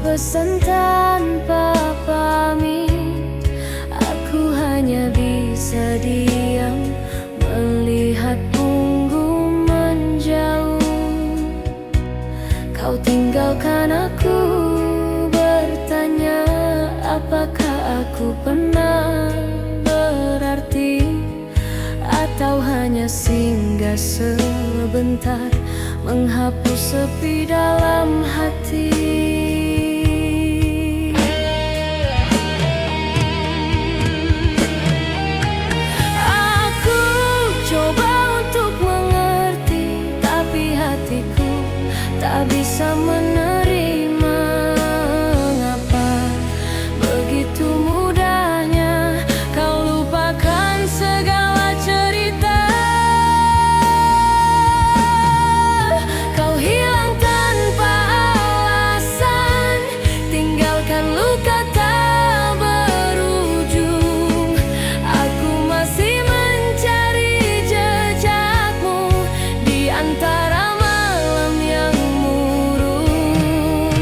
pesan tanpa pamit. Aku hanya bisa diam melihat punggung menjauh. Kau tinggalkan aku, bertanya apakah aku pernah berarti, atau hanya singgah sebentar menghapus sepi dalam hati. Aku coba untuk mengerti, tapi hatiku tak bisa menerima. Mengapa begitu mudahnya kau lupakan segala cerita? Kau hilang tanpa alasan, tinggalkan luka tak berujung. Aku masih mencari jejakmu di antara malam yang murung.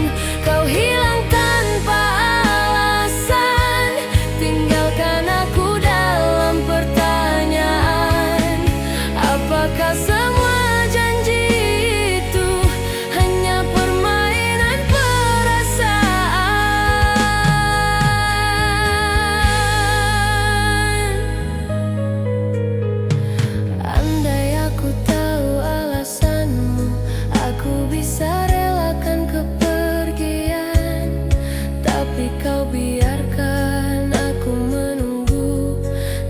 Kau hilang tanpa alasan, tinggalkan aku dalam pertanyaan. Apakah semua janji itu hanya permainan perasaan? Andai aku tahu alasanmu, aku bisa relakan kepergian. Tapi kau biarkan aku menunggu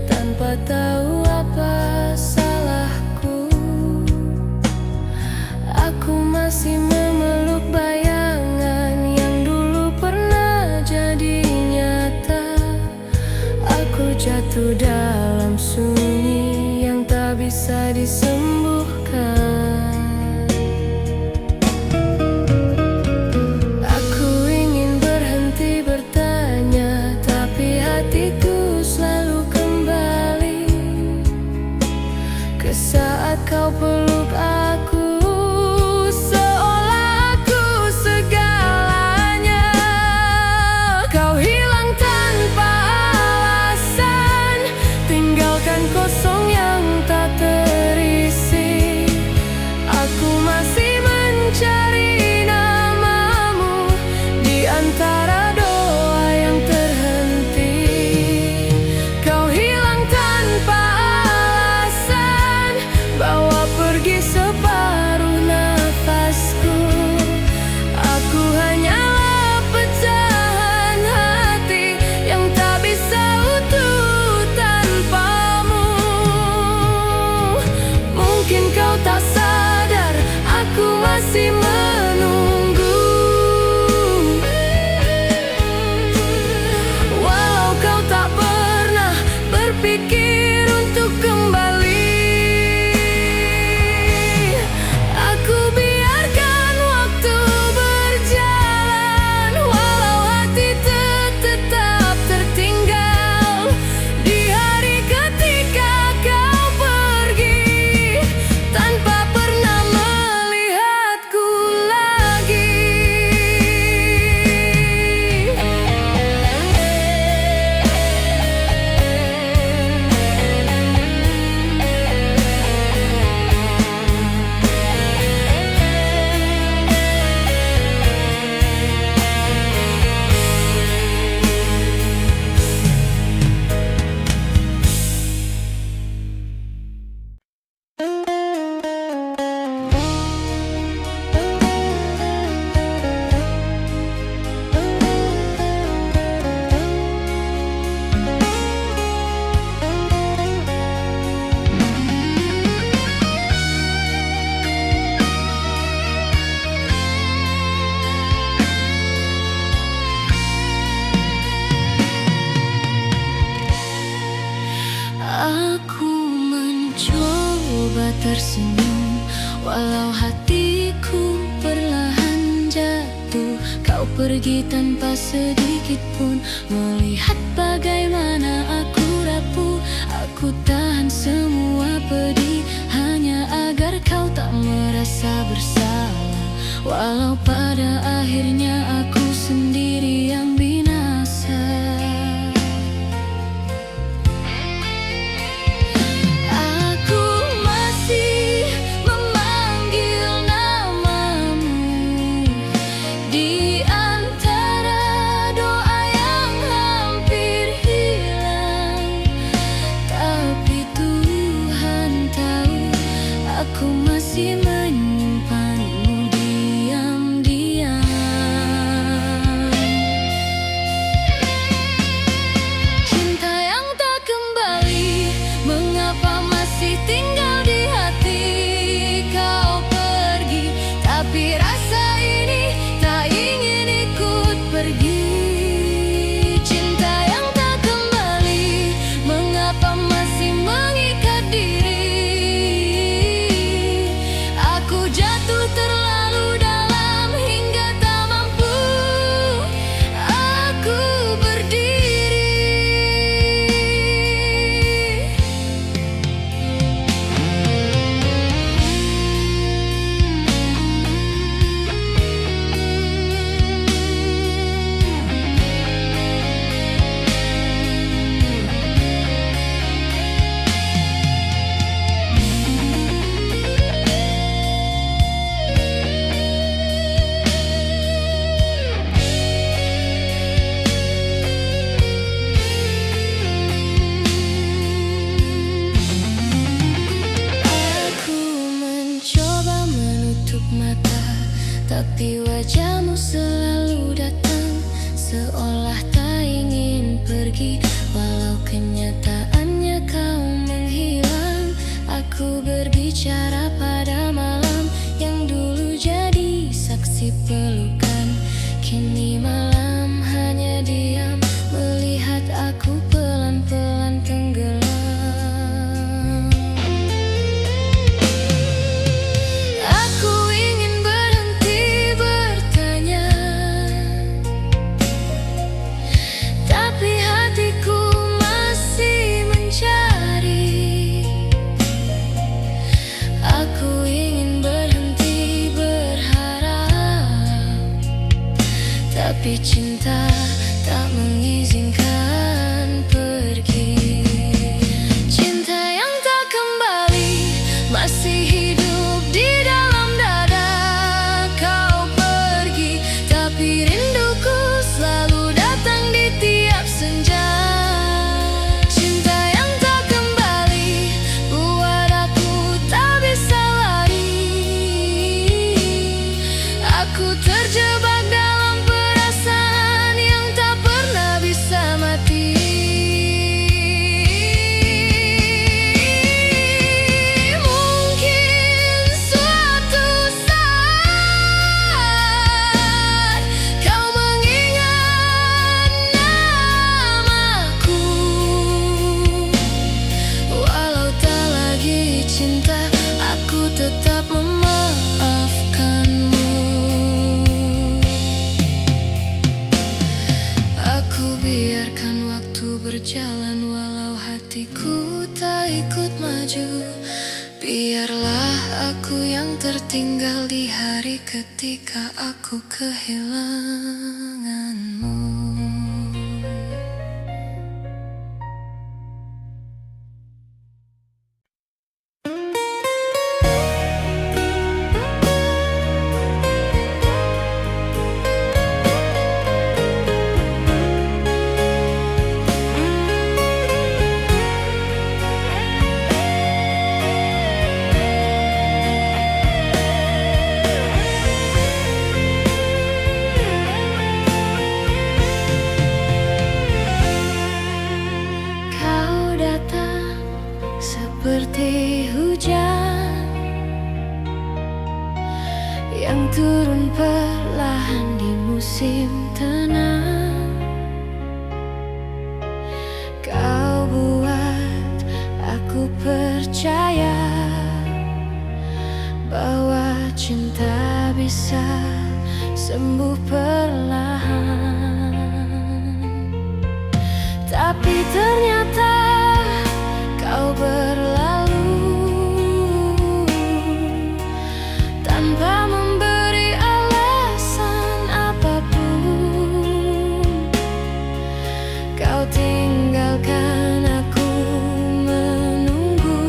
tanpa tahu apa salahku. Aku masih memeluk bayangan yang dulu pernah jadi nyata. Aku jatuh dalam sunyi yang tak bisa disembuhkan. Aku ingin berhenti bertanya, tapi hatiku selalu kembali ke saat kau peluk aku, seolah aku segalanya. Kau hilang tanpa alasan, tinggalkan kosong yang tak terisi. Aku masih mencari namamu di antara doa yang terhenti. Kau hilang tanpa alasan, bawa pergi separuh nafasku. Aku hanyalah pecahan hati yang tak bisa utuh tanpamu. Mungkin kau tak sadar, aku masih menunggu. Walau kau tak pernah berpikir untuk kembali, aku biarkan waktu berjalan. Walau hati tetap tertinggal di hari ketika kau pergi, tanpa pernah melihatku lagi. Aku mencoba tersenyum, walau hatiku perlahan jatuh. Kau pergi tanpa sedikit pun melihat bagaimana aku rapuh. Aku tahan semua pedih hanya agar kau tak merasa bersalah. Walau pada akhirnya aku sendiri Tapi wajahmu selalu datang, seolah tak ingin pergi. Walau kenyataannya kau menghilang, aku berbicara pada malam yang dulu jadi saksi pelukan. Kini malam hanya diam, melihat aku pelan-pelan tenggelam. Aku ingin berhenti bertanya, tapi hatiku masih mencari. Aku ingin berhenti berharap, tapi cinta tak mengizinkan pergi. Cinta yang tak kembali masih hidup di dalam dada. Kau pergi, tapi rinduku selalu datang di tiap senja. Cinta yang tak kembali buat aku tak bisa lari. Aku terjebak dalam perasaan yang tak pernah bisa mati. Mungkin suatu saat kau mengingat namaku. Walau tak lagi cinta, aku tetap memaafkanmu. Aku biarkan waktu berjalan, walau hatiku tak ikut maju. Biarlah aku yang tertinggal di hari ketika aku kehilanganmu. Kau datang seperti hujan yang turun perlahan di musim tenang. Kau buat aku percaya bahwa cinta bisa sembuh perlahan. Tapi ternyata kau berlalu tanpa memberi alasan apapun. Kau tinggalkan aku menunggu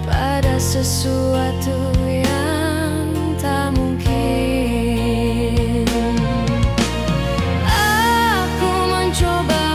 pada sesuatu yang tak mungkin. Aku mencoba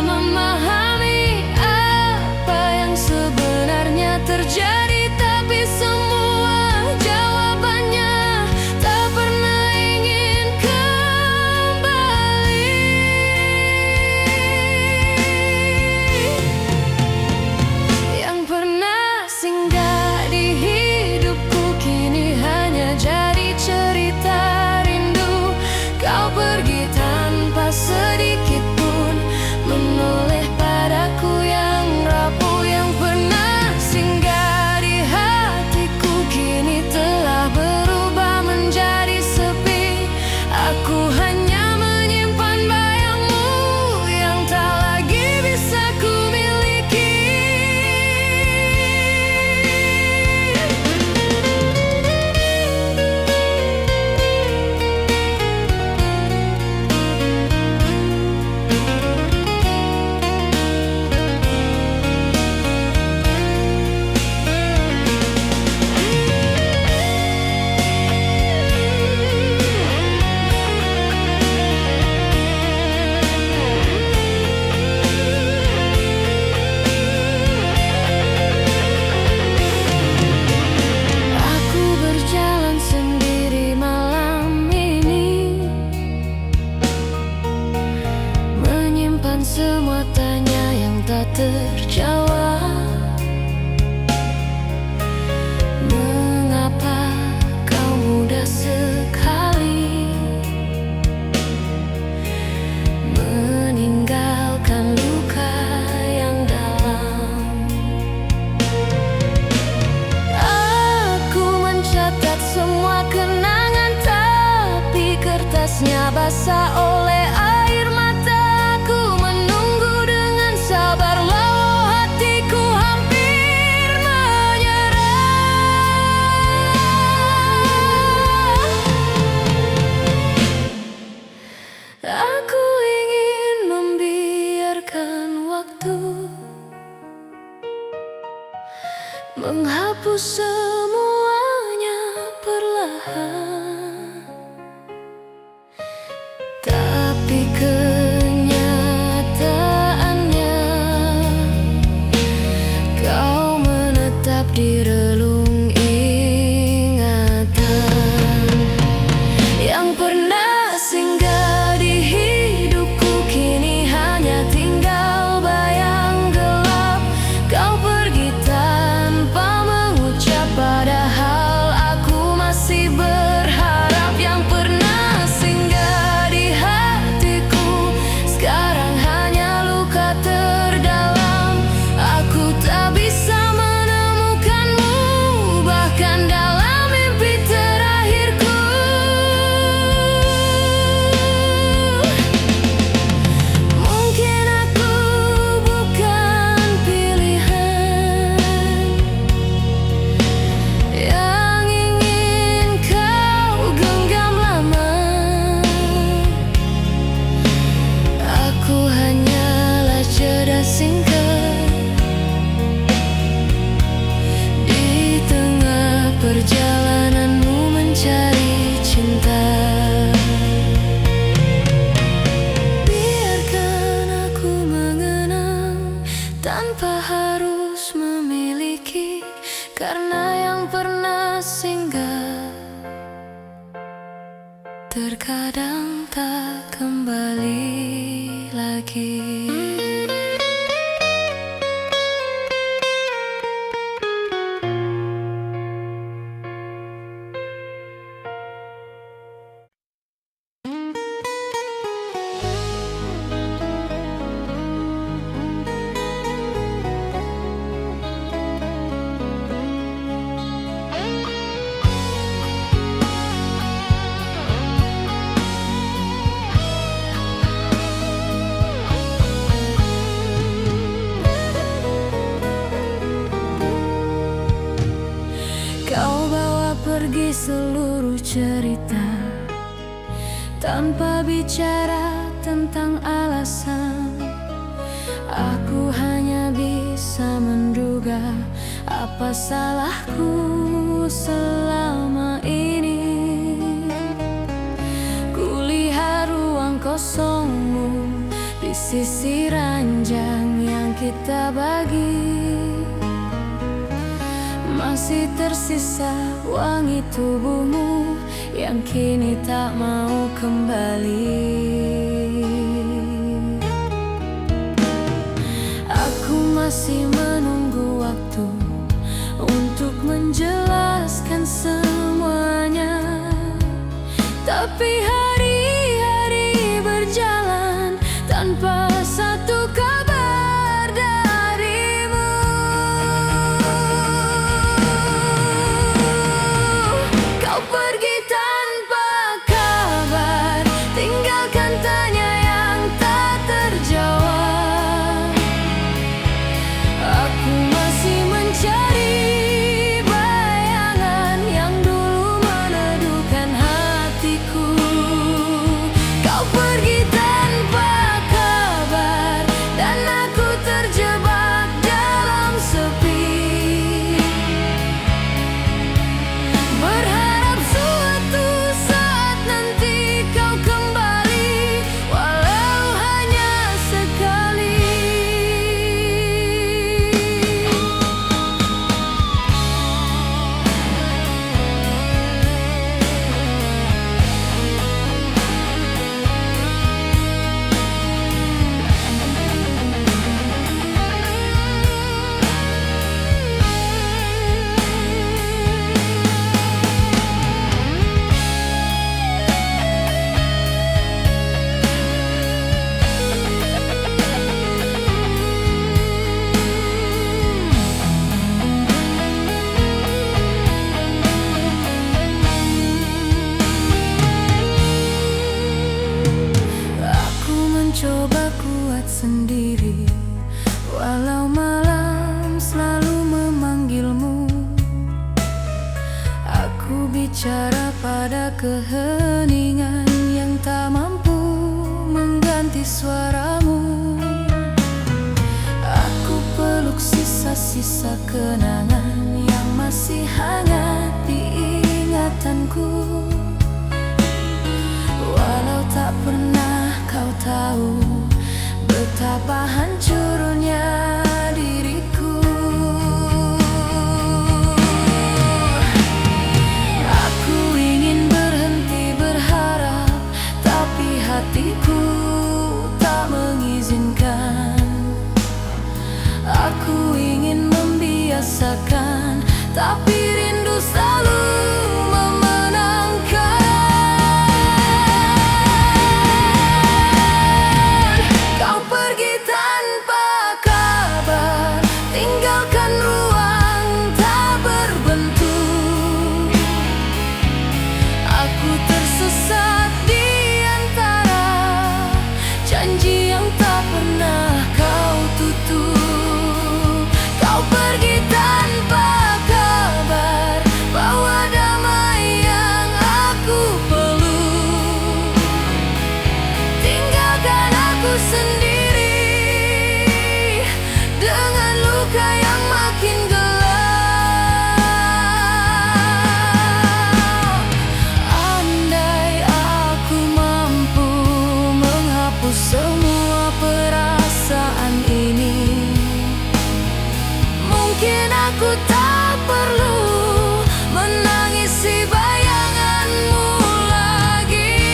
derasnya basah oleh air mataku, menunggu dengan sabar walau hatiku hampir menyerah. Aku ingin membiarkan waktu menghapus semuanya perlahan, tapi kenyataannya kau menetap di relung ingatan yang pernah singgah di hidupku. Kini hanya tinggal bayang gelap kau pergi tanpa mengucap, padahal aku masih berharap. Yang pernah singgah di hatiku sekarang hanya luka terdalam. Aku tak bisa menemukanmu bahkan dalam mimpi terakhirku. Mungkin aku bukan pilihan yang ingin kau genggam lama. Aku hanyalah jeda singkat di tengah perjalananmu mencari cinta. Biarkan aku mengenang tanpa harus memiliki, karena yang pernah singgah terkadang tak kembali lagi. Kau bawa pergi seluruh cerita tanpa bicara tentang alasan. Aku hanya bisa menduga apa salahku selama ini. Kulihat ruang kosongmu di sisi ranjang yang kita bagi. Masih tersisa wangi tubuhmu yang kini tak mau kembali. Aku masih menunggu waktu untuk menjelaskan semuanya, tapi hari-hari berjalan tanpa satu kabar darimu. Kau pergi tanpa kabar, tinggalkan tanya yang tak terjawab. Aku masih mencari bayangan yang dulu meneduhkan hatiku. pada keheningan yang tak mampu mengganti suaramu. Aku peluk sisa-sisa kenangan yang masih hangat di ingatanku. Walau tak pernah kau tahu betapa hancurnya diriku. Aku ingin berhenti berharap, tapi hatiku tak mengizinkan. Aku ingin membiasakan, tapi rindu selalu aku tak perlu menangisi bayanganmu lagi.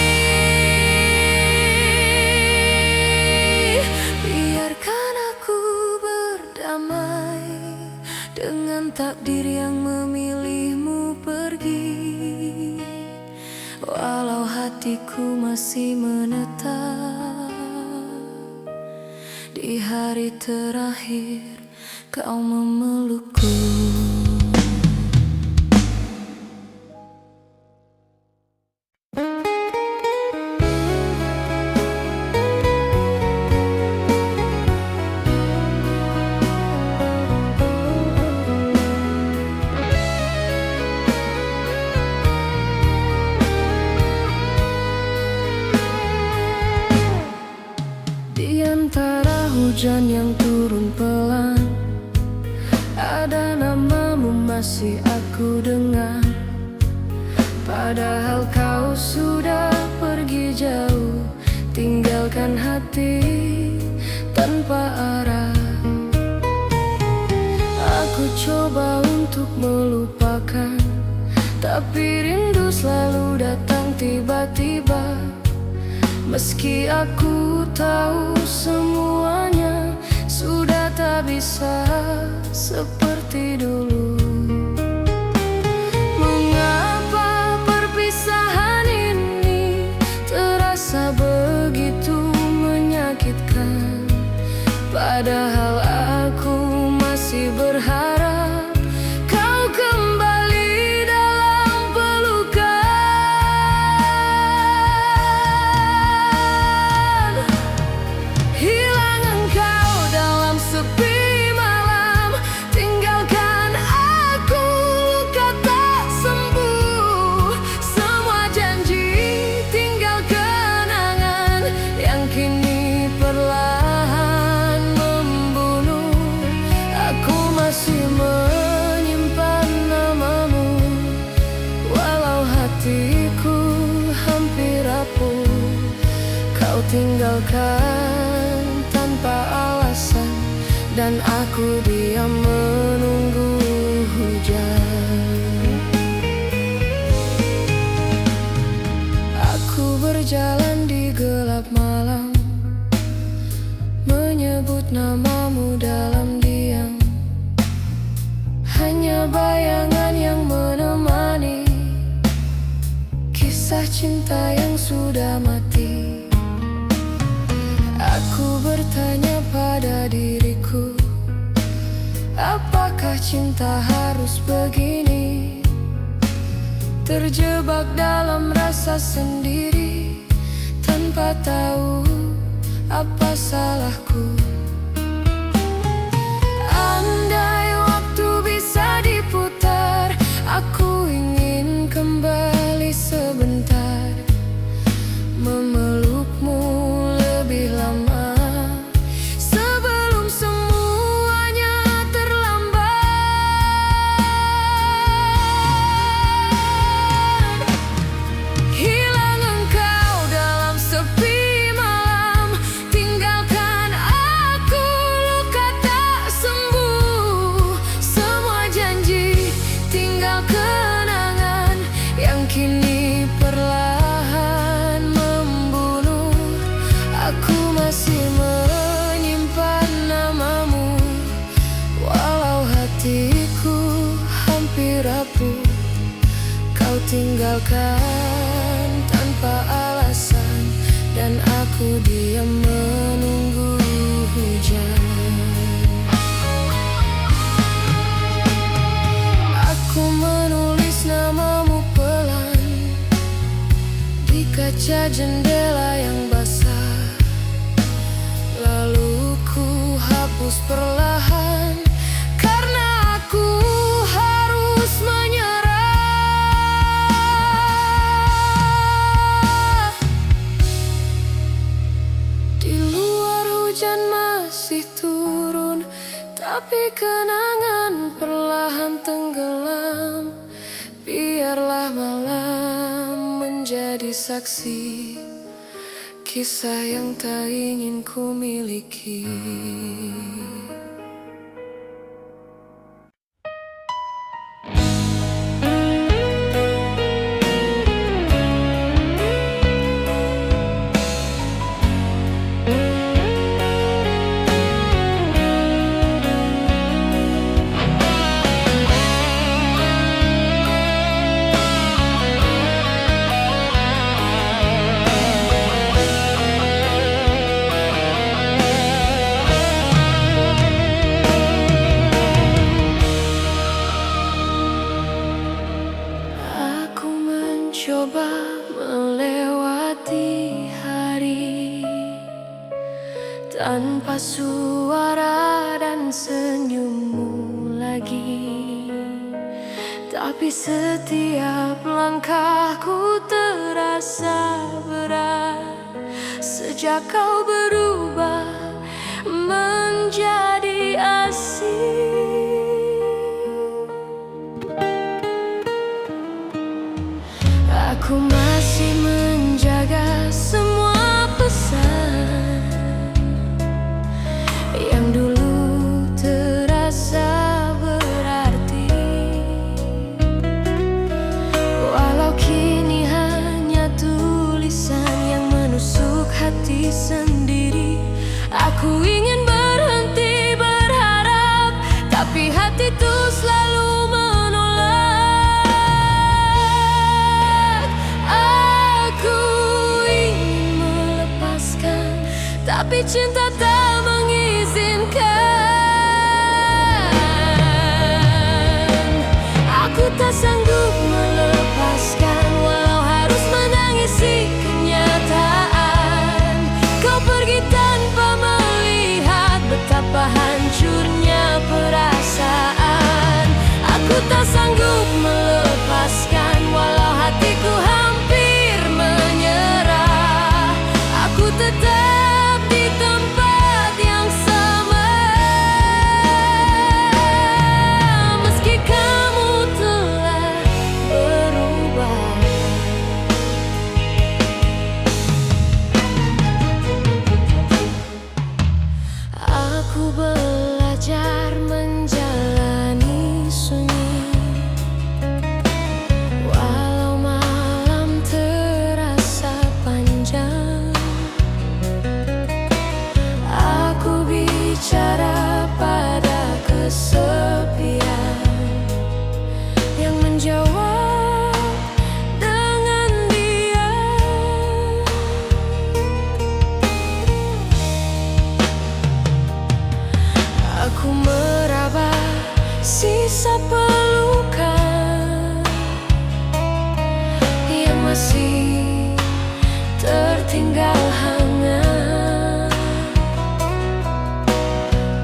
Biarkan aku berdamai dengan takdir yang memilihmu pergi. Walau hatiku masih menetap di hari terakhir kau memelukku. Di antara hujan yang turun pelan, ada namamu masih aku dengar. Padahal kau sudah pergi jauh, tinggalkan hati tanpa arah. Aku coba untuk melupakan, tapi rindu selalu datang tiba-tiba. Meski aku tahu semuanya sudah tak bisa seperti dulu. Mengapa perpisahan ini terasa begitu menyakitkan? Padahal aku masih berharap kau kembali dalam pelukan. Hilang engkau dalam sepi malam, tinggalkan aku luka tak sembuh. Semua janji tinggal kenangan yang kini perlahan membunuh. Aku masih menyimpan namamu, walau hatiku hampir rapuh. Kau tinggalkan tanpa alasan, dan aku diam menunggu hujan. Aku berjalan di gelap malam, menyebut namamu dalam diam. Hanya bayangan yang menemani kisah cinta yang sudah mati. Aku bertanya pada diriku, apakah cinta harus begini? Terjebak dalam rasa sendiri, tanpa tahu apa salahku. Andai waktu bisa diputar, aku ingin kembali kini perlahan membunuh. Aku masih menyimpan namamu, walau hatiku hampir rapuh. Kau tinggalkan tanpa alasan, dan aku diam menunggu hujan. Aku menulis namamu pelan di kaca jendela yang basah, lalu ku hapus perlahan karena aku harus menyerah. Di luar hujan masih turun, tapi kenangan perlahan tenggelam. Biarlah malam menjadi saksi kisah yang tak ingin ku miliki. Coba melewati hari tanpa suara dan senyummu lagi, tapi setiap langkahku terasa berat sejak kau berubah menjadi asing. Aku masih menjaga semua pesan yang dulu terasa berarti, walau kini hanya tulisan yang menusuk hati sendiri. Aku ingin berhenti berharap, tapi hati itu selalu tapi cinta tak mengizinkan. Aku tak sanggup melepaskan, walau harus menangisi kenyataan. Kau pergi tanpa melihat betapa hancurnya perasaan. Aku tak sanggup melepaskan, walau hatiku hampir menyerah. Aku tetap belajar menjalani sunyi, walau malam terasa panjang. Aku bicara pada kesepian yang menjawab dengan diam. Aku meraba sisa pelukan yang masih tertinggal hangat,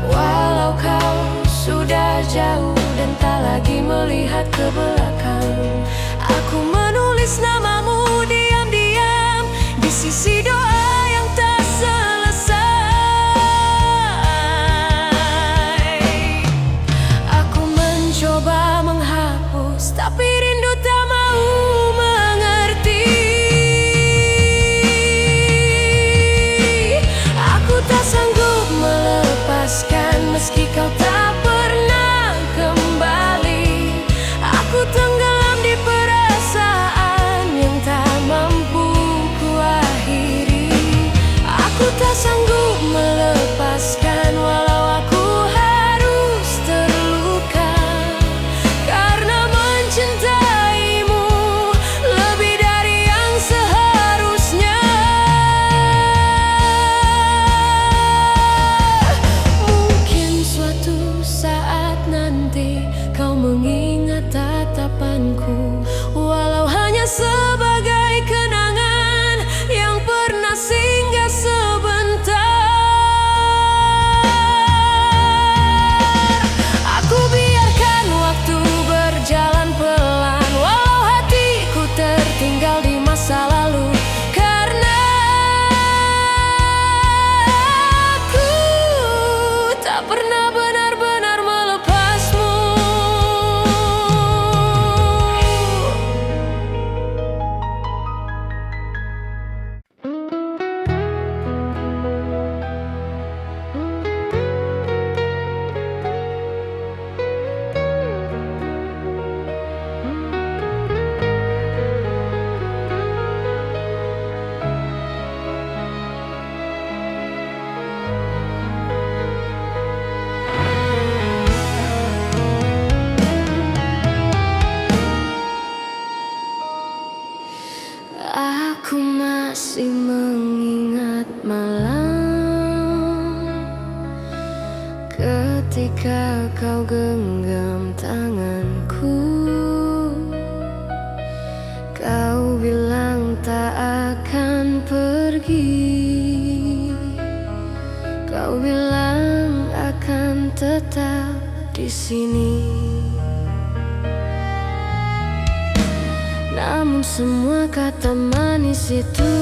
walau kau sudah jauh dan tak lagi melihat ke belakang. Aku menulis namamu diam-diam di sisi doa yang tak selesai. Coba menghapus, tapi rindu tak mau mengerti. Aku tak sanggup melepaskan, meski kau tak pernah kembali. Aku tenggelam di perasaan. Aku masih mengingat malam ketika kau genggam tanganku. Kau bilang tak akan pergi. Kau bilang akan tetap di sini. Namun semua kata manis itu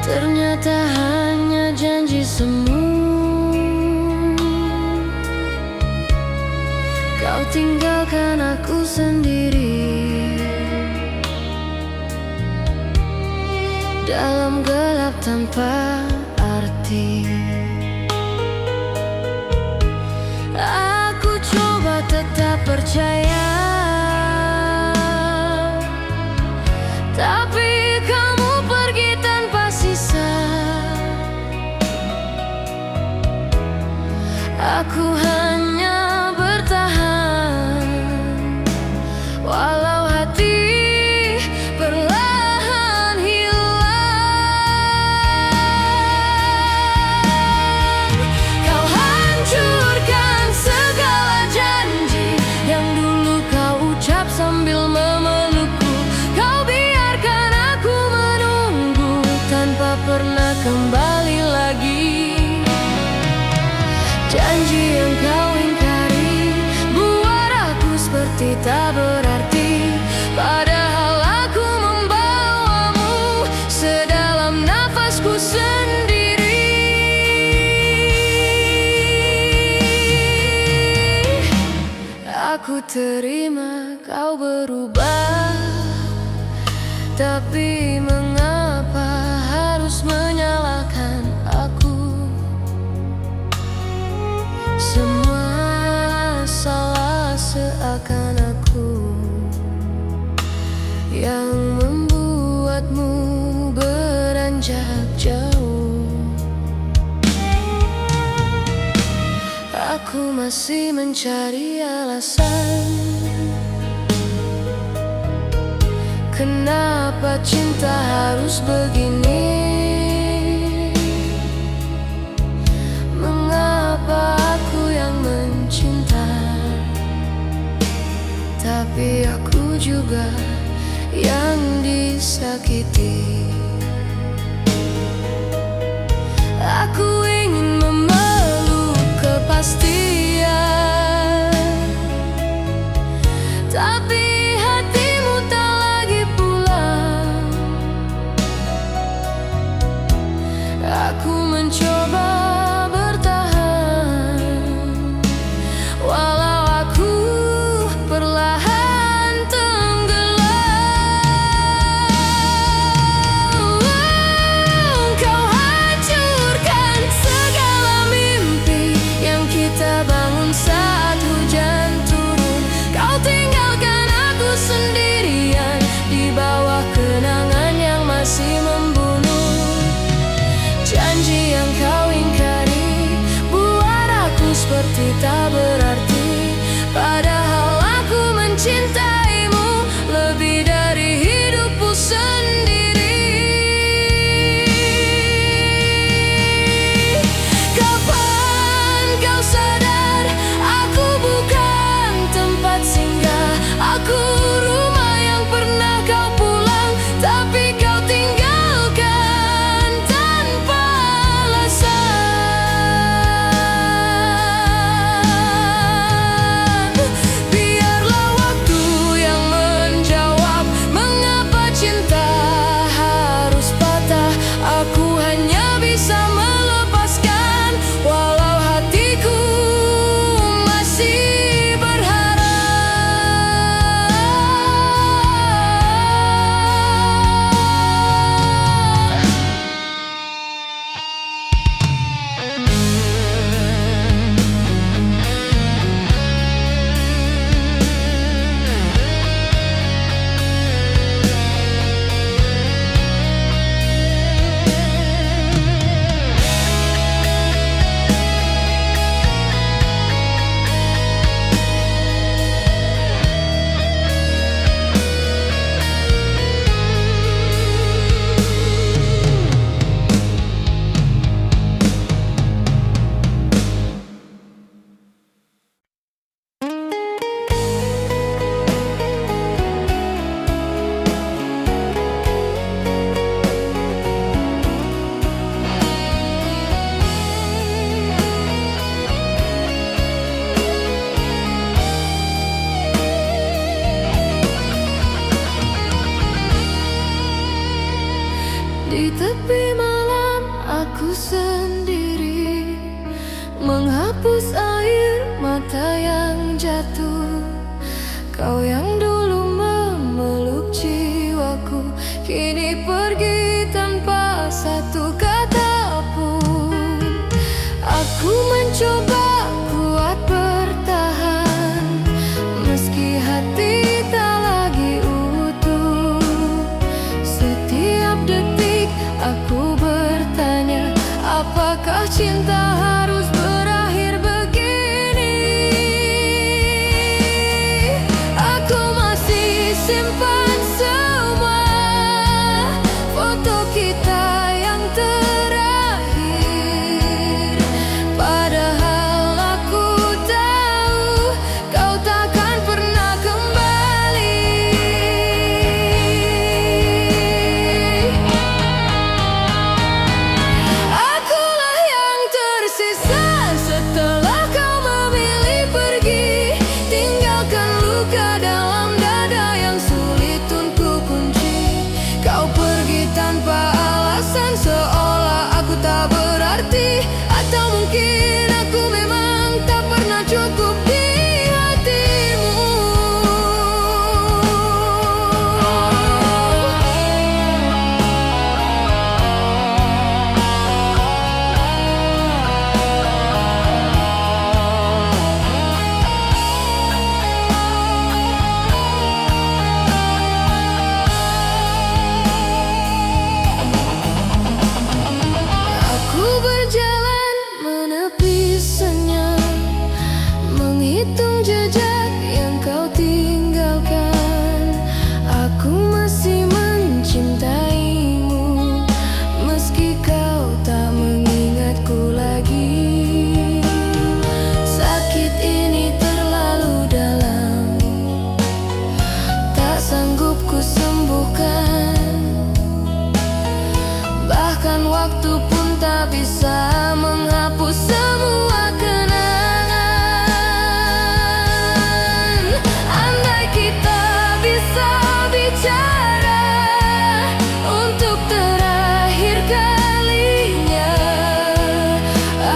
ternyata hanya janji semu. Kau tinggalkan aku sendiri dalam gelap tanpa arti. Aku coba tetap percaya, tapi kamu pergi tanpa sisa. Aku hanya bertahan, walau hati perlahan hilang. Kau hancurkan segala janji yang dulu kau ucap sambil memelukku. Kau biarkan aku menunggu tanpa pernah kembali lagi. Janji yang kau ingkari buat aku seperti tak berarti, padahal aku membawamu sedalam nafasku sendiri. Aku terima kau berubah, tapi mengapa harus menyalahkan aku? Semua salah seakan aku yang membuatmu beranjak jauh. Aku masih mencari alasan kenapa cinta harus begini. Mengapa aku yang mencinta, tapi aku juga yang disakiti. Aku ingin memeluk kepastian, tapi hatimu tak lagi pulang. Aku mencoba bertahan, walau aku perlahan tenggelam. Kau hancurkan segala mimpi yang kita bangun saat hujan turun. Kau tinggalkan aku sendirian di bawah kenangan yang masih membunuh. Janji yang kau ingkari buat aku seperti tak berarti, padahal aku mencintaimu lebih dari hidupku sendiri. Kapan kau sadar aku bukan tempat singgah, aku rumah Di tepi malam aku sendiri, menghapus air mata yang jatuh. Kau yang dulu memeluk jiwaku, kini pergi tanpa satu kata pun. Aku mencoba kuat bertahan, meski hati tak lagi utuh. Setiap detik aku bertanya, apakah cinta harus berakhir begini? Aku masih simpan semua foto kita yang terakhir. Padahal aku tahu kau takkan pernah kembali. Akulah yang tersisa setelah kau memilih pergi, tinggalkan luka dalam dada yang sulit untuk kunci. Kau pergi tanpa alasan, seolah aku tak berarti. Atau mungkin aku memang tak pernah cukup di hatimu. Aku berjalan menepi senyap, menghitung jejak yang kau tinggalkan. Aku masih mencintaimu, meski kau tak mengingatku lagi. Sakit ini terlalu dalam, tak sanggup ku sembuhkan. Bahkan waktu pun tak bisa menghapus semua kenangan. Andai kita bisa bicara untuk terakhir kalinya,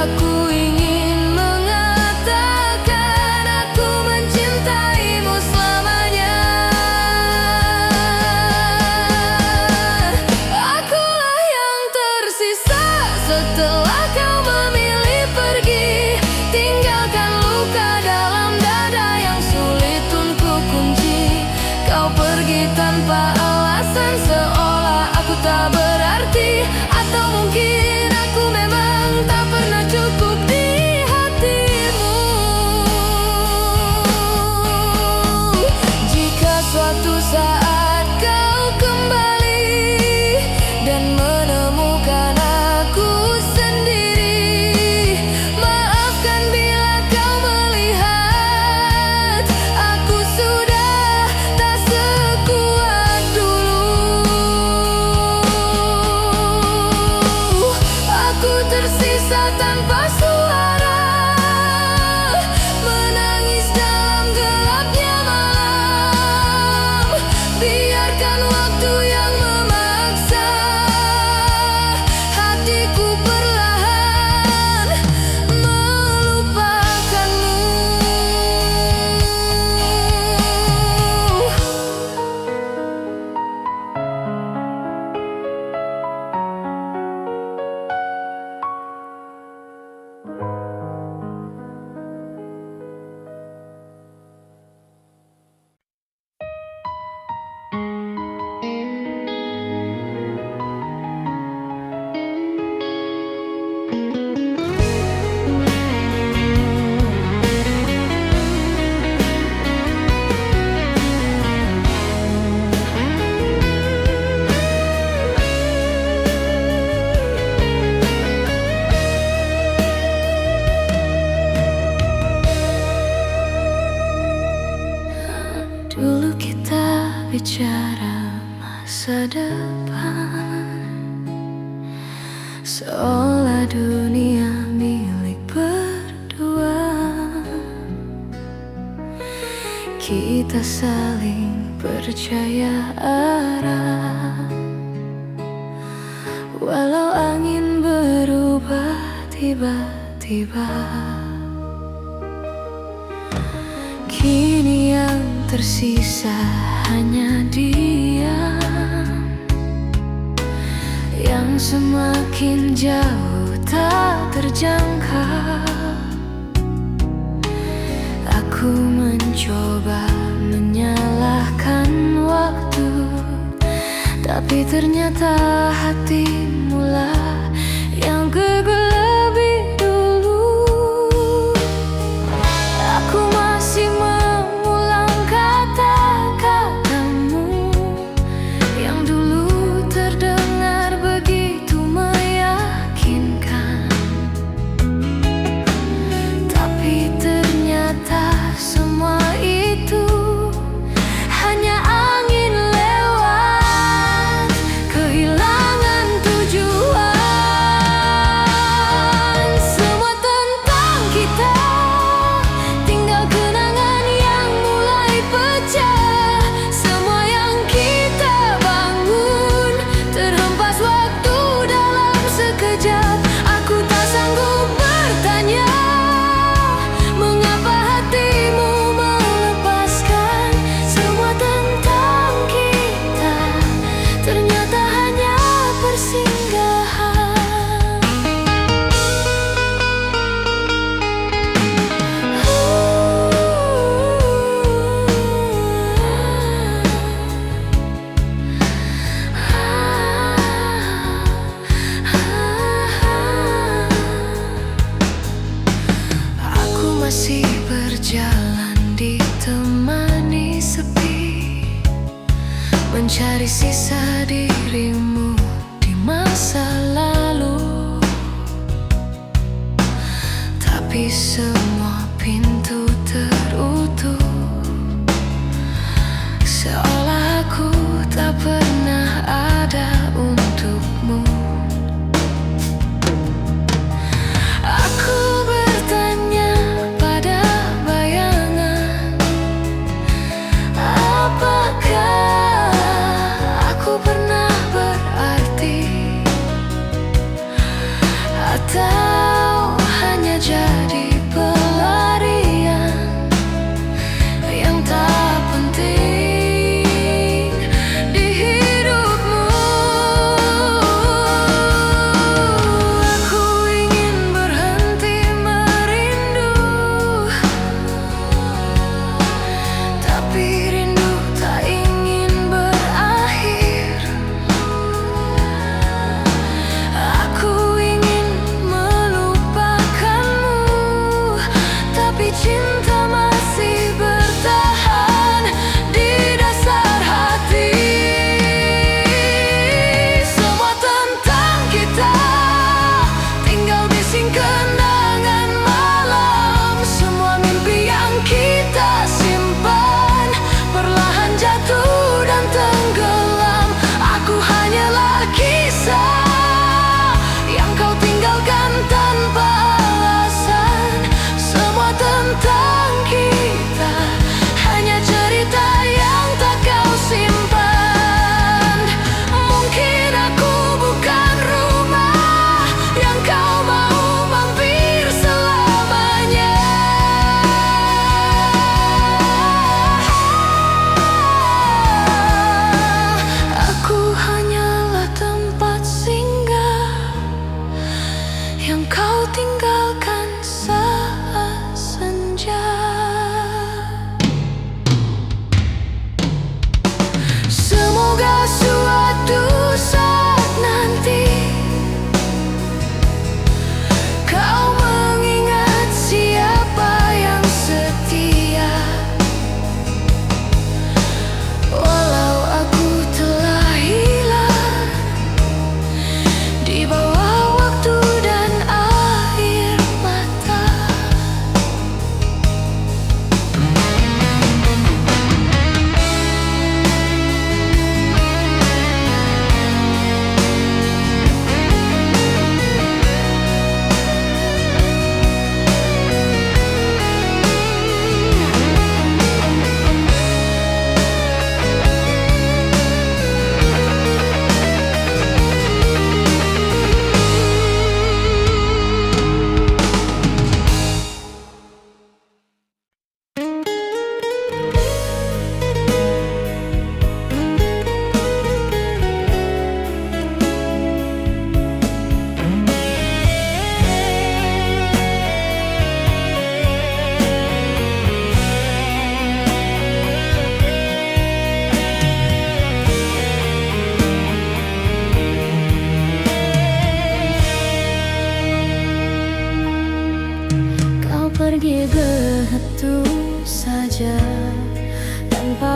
aku ingin mengatakan aku mencintaimu selamanya. Akulah yang tersisa setelah kau memilih pergi, tinggalkan luka dalam dada yang sulit untuk kunci. Kau pergi tanpa alasan, seolah aku tak berarti. Atau mungkin aku memang tak pernah cukup di hatimu. Jika suatu saat kau kembali dan menemukan aku sendiri, maafkan bila kau melihat aku sudah tak sekuat dulu. Aku tersisa tanpa suara, menangis dalam gelapnya malam. Biarkan waktu yang memaksa hatiku perlahan melupakanmu. Dulu kita bicara masa depan, seolah dunia milik berdua. Kita saling percaya arah, tiba-tiba. Kini yang tersisa hanya dia, yang semakin jauh tak terjangkau. Aku mencoba menyalahkan waktu, tapi ternyata hatimulah yang gugur lebih dulu. Aku masih mengulang kata-katamu yang dulu terdengar begitu meyakinkan, tapi ternyata semua itu hanya angin lewat, kehilangan tujuan. Semua tentang kita, tinggal kenangan yang mulai pecah. Semua yang kita bangun terhempas waktu dalam sekejap. Aku tak sanggup bertanya mengapa hatimu melepaskan. Semua tentang kita ternyata hanya persinggahan. Aku masih berjalan ditemani sepi, mencari sisa dirimu di masa lalu. Tapi semua pintu tertutup, seolah aku tak pernah ada untukmu. Aku bertanya pada bayangan, apakah aku pernah berarti, atau hanya jadi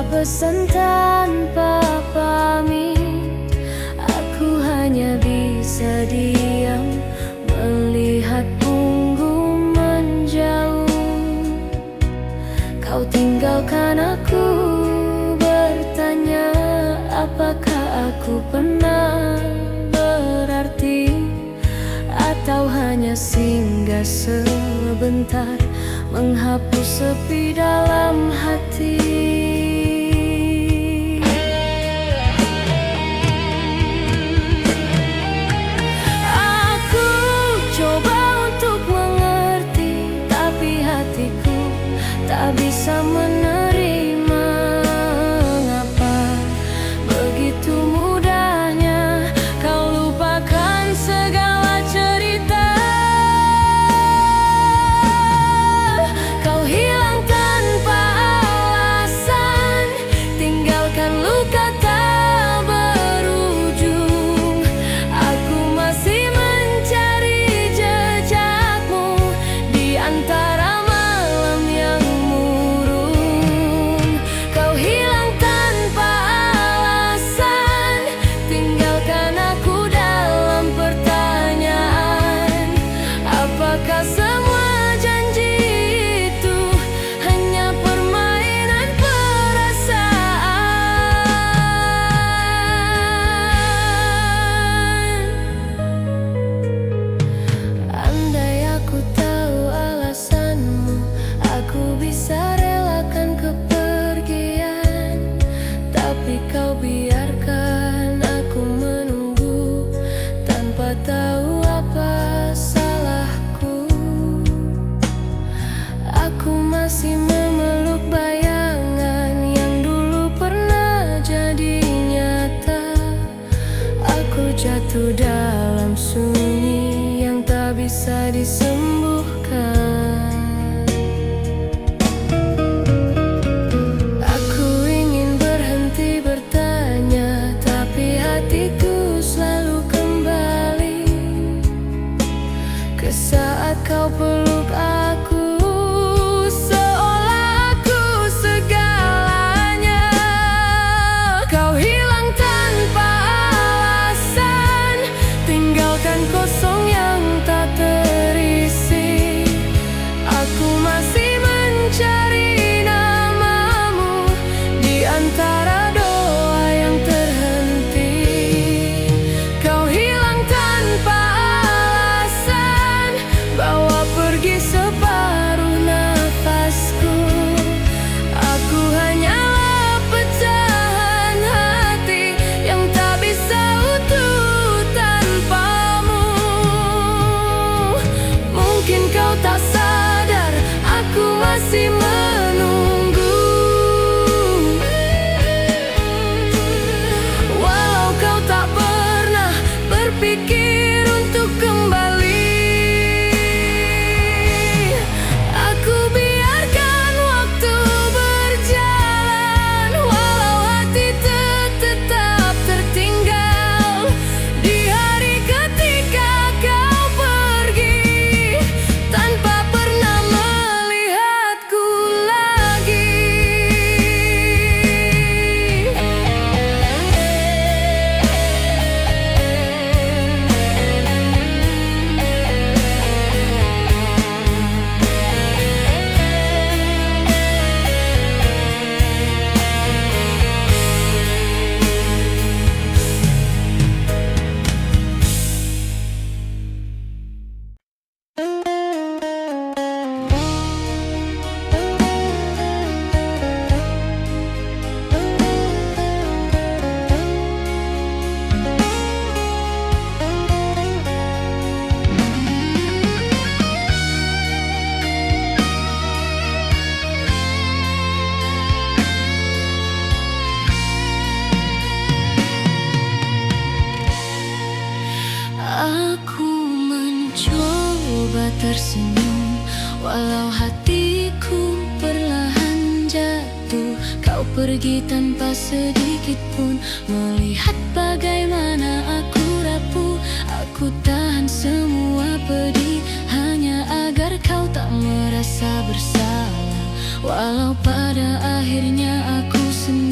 pesan tanpa pamit. Aku hanya bisa diam melihat punggung menjauh. Kau tinggalkan aku, bertanya apakah aku pernah berarti, atau hanya singgah sebentar menghapus sepi dalam hati. Aku coba untuk mengerti, tapi hatiku tak bisa menerima. Mengapa begitu mudahnya kau lupakan segala cerita? Kau hilang tanpa alasan, tinggalkan luka tak berujung. Aku masih mencari jejakmu di antara malam yang murung. Kau hilang tanpa alasan, tinggalkan aku dalam pertanyaan. Apakah semua janji itu hanya permainan perasaan? Andai aku tahu alasanmu, aku bisa relakan kepergian. Tapi kau biarkan aku menunggu tanpa tahu apa salahku. Aku masih memeluk bayangan yang dulu pernah jadi nyata. Aku jatuh dalam sunyi yang tak bisa disembuhkan. Aku ingin berhenti bertanya, tapi hatiku selalu kembali ke saat kau peluk aku, seolah aku segalanya. Kau hilang tanpa alasan, tinggalkan kosong yang tak terisi. Aku masih mencari namamu di antara doa yang terhenti. Kau hilang tanpa alasan, bawa pergi separuh nafasku. Aku hanyalah pecahan hati yang tak bisa utuh tanpamu. Mungkin kau tak sadar, aku masih menunggu. Walau kau tak pernah berpikir untuk kembali, aku biarkan waktu berjalan. Walau hati tetap tertinggal di hari ketika kau pergi, tanpa pernah melihatku lagi. Aku mencoba tersenyum, walau hatiku perlahan jatuh. Kau pergi tanpa sedikit pun melihat bagaimana aku rapuh. Aku tahan semua pedih hanya agar kau tak merasa bersalah. Walau pada akhirnya aku sendiri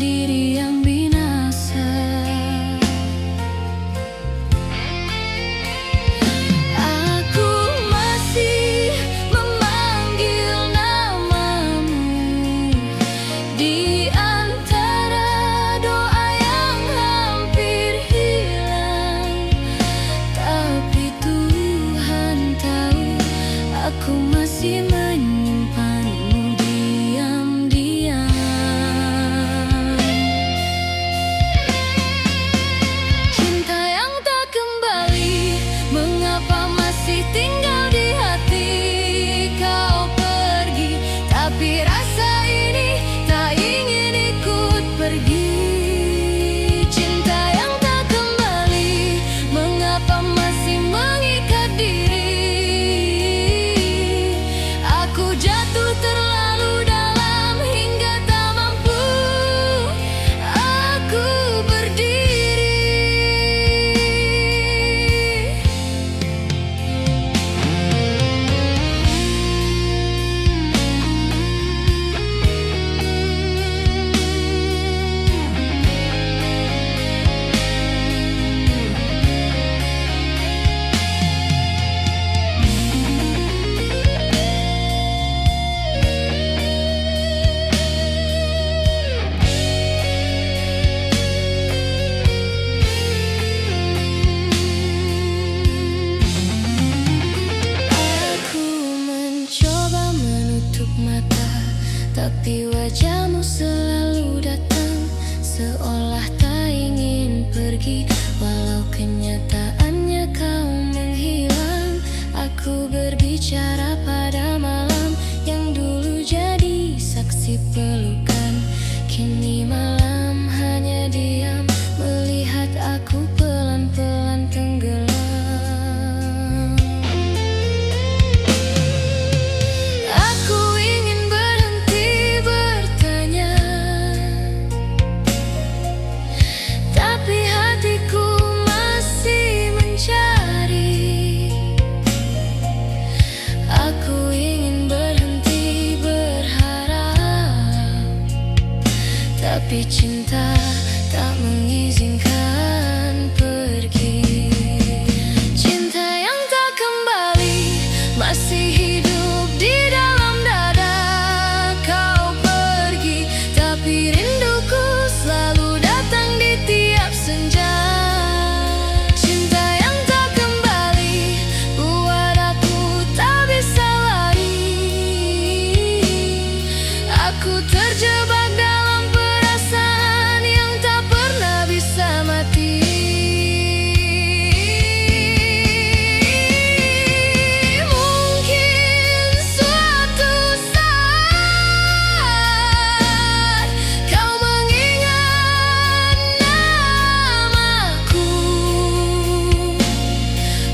tak mengizinkan pergi. Cinta yang tak kembali masih hidup di dalam dada. Kau pergi, tapi rinduku selalu datang di tiap senja. Cinta yang tak kembali buat aku tak bisa lari. Aku terjebak dalam perasaan yang tak pernah bisa mati. Mungkin suatu saat kau mengingat namaku.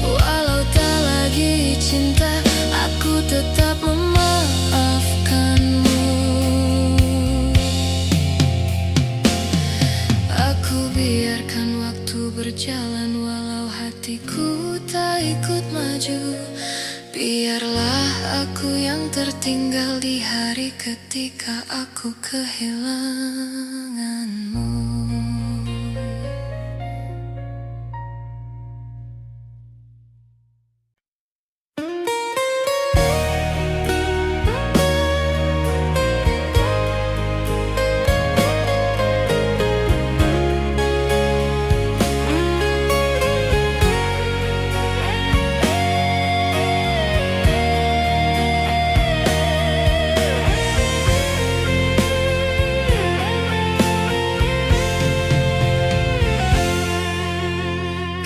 Walau tak lagi cinta, aku tetap memaafkanmu. Aku biarkan waktu berjalan walau hatiku tak ikut maju. Biarlah aku yang tertinggal di hari ketika aku kehilanganmu.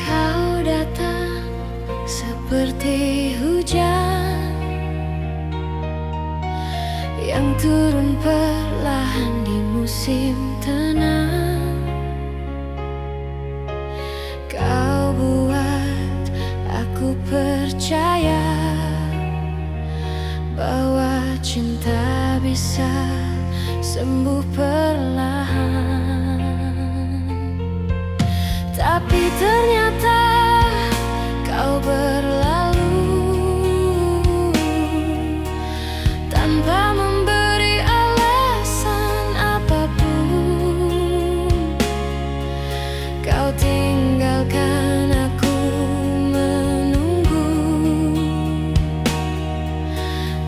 Kau datang seperti hujan yang turun perlahan di musim tenang. Kau buat aku percaya bahwa cinta bisa sembuh perlahan. Tapi ternyata kau berlalu tanpa memberi alasan apapun. Kau tinggalkan aku menunggu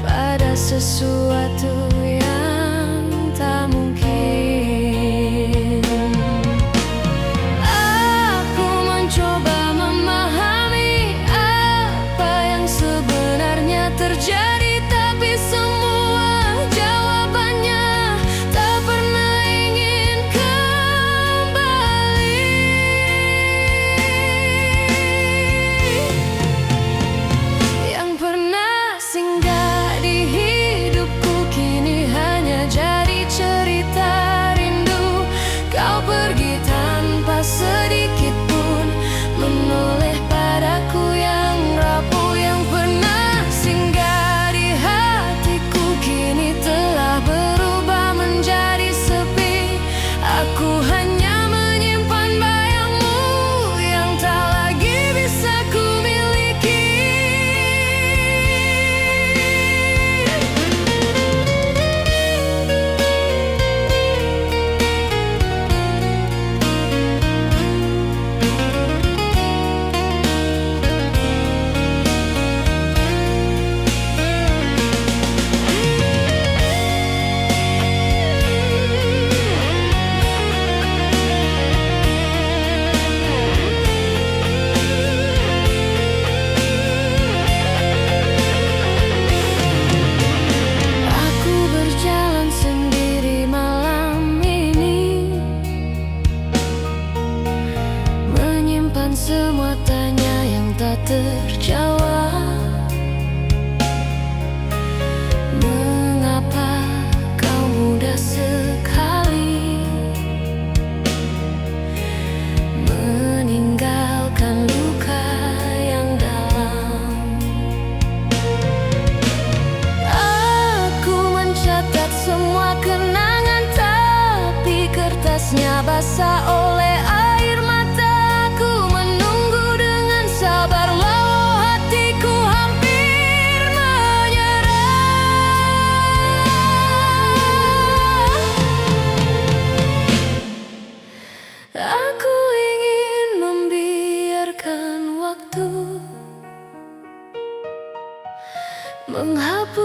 pada sesuatu yang tak mungkin. Aku mencoba memahami apa yang sebenarnya terjadi, tapi semua jawabannya tak pernah ingin kembali. Yang pernah singgah di hidupku kini hanya jadi cerita rindu. Kau pergi tanpa sedikit pun menoleh padaku yang rapuh. Yang pernah singgah di hatiku kini telah berubah menjadi sepi. Aku hanya menyimpan bayangmu yang tak lagi bisa ku miliki. Aku berjalan sendiri malam ini, menyimpan semua tanya yang tak terjawab. Mengapa kau mudah sekali meninggalkan luka yang dalam? Aku mencatat semua kenangan, tapi kertasnya basah oleh air mata. Aku menunggu dengan sabar walau hatiku hampir menyerah.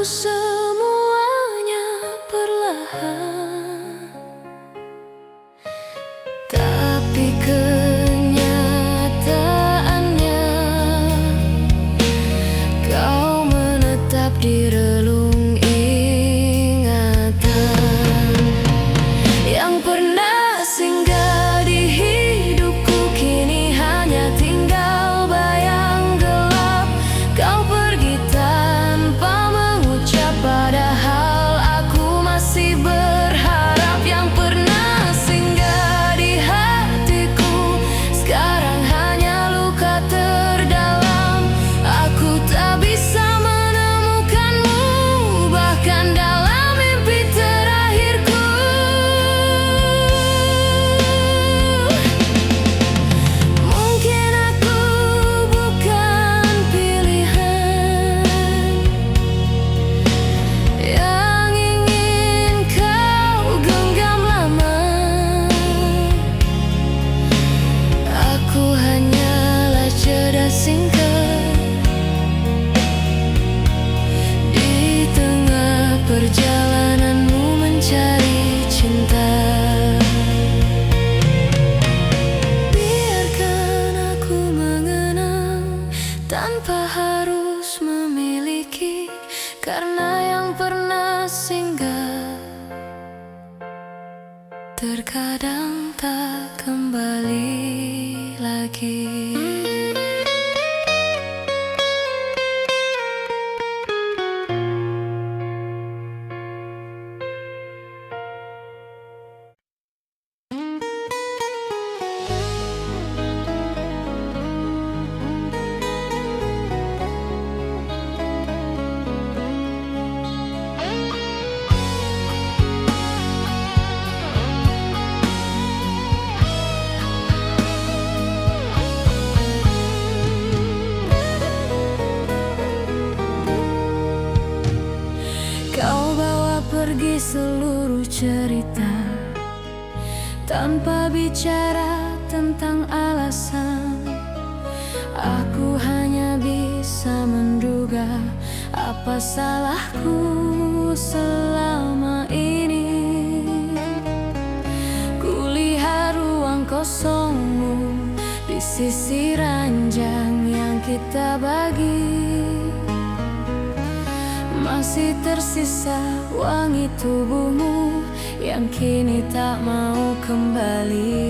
semuanya perlahan, tapi kenyataannya kau menetap di relung ingatan yang pernah singgah di hidupku. Kini hanya tinggal bayang gelap. Kau pergi tanpa mengucap, padahal aku masih berharap. Yang pernah singgah di hatiku sekarang hanya luka terdalam. Aku tak bisa menemukanmu, bahkan dalam mimpi terakhirku. Mungkin aku bukan pilihan yang ingin kau genggam lama. Aku hanyalah jeda singkat di tengah perjalananmu mencari cinta. Biarkan aku mengenang tanpa harus memiliki, karena yang pernah singgah terkadang tak kembali lagi. Kau bawa pergi seluruh cerita tanpa bicara tentang alasan. Aku hanya bisa menduga apa salahku selama ini. Kulihat ruang kosongmu di sisi ranjang yang kita bagi. Masih tersisa wangi tubuhmu yang kini tak mau kembali.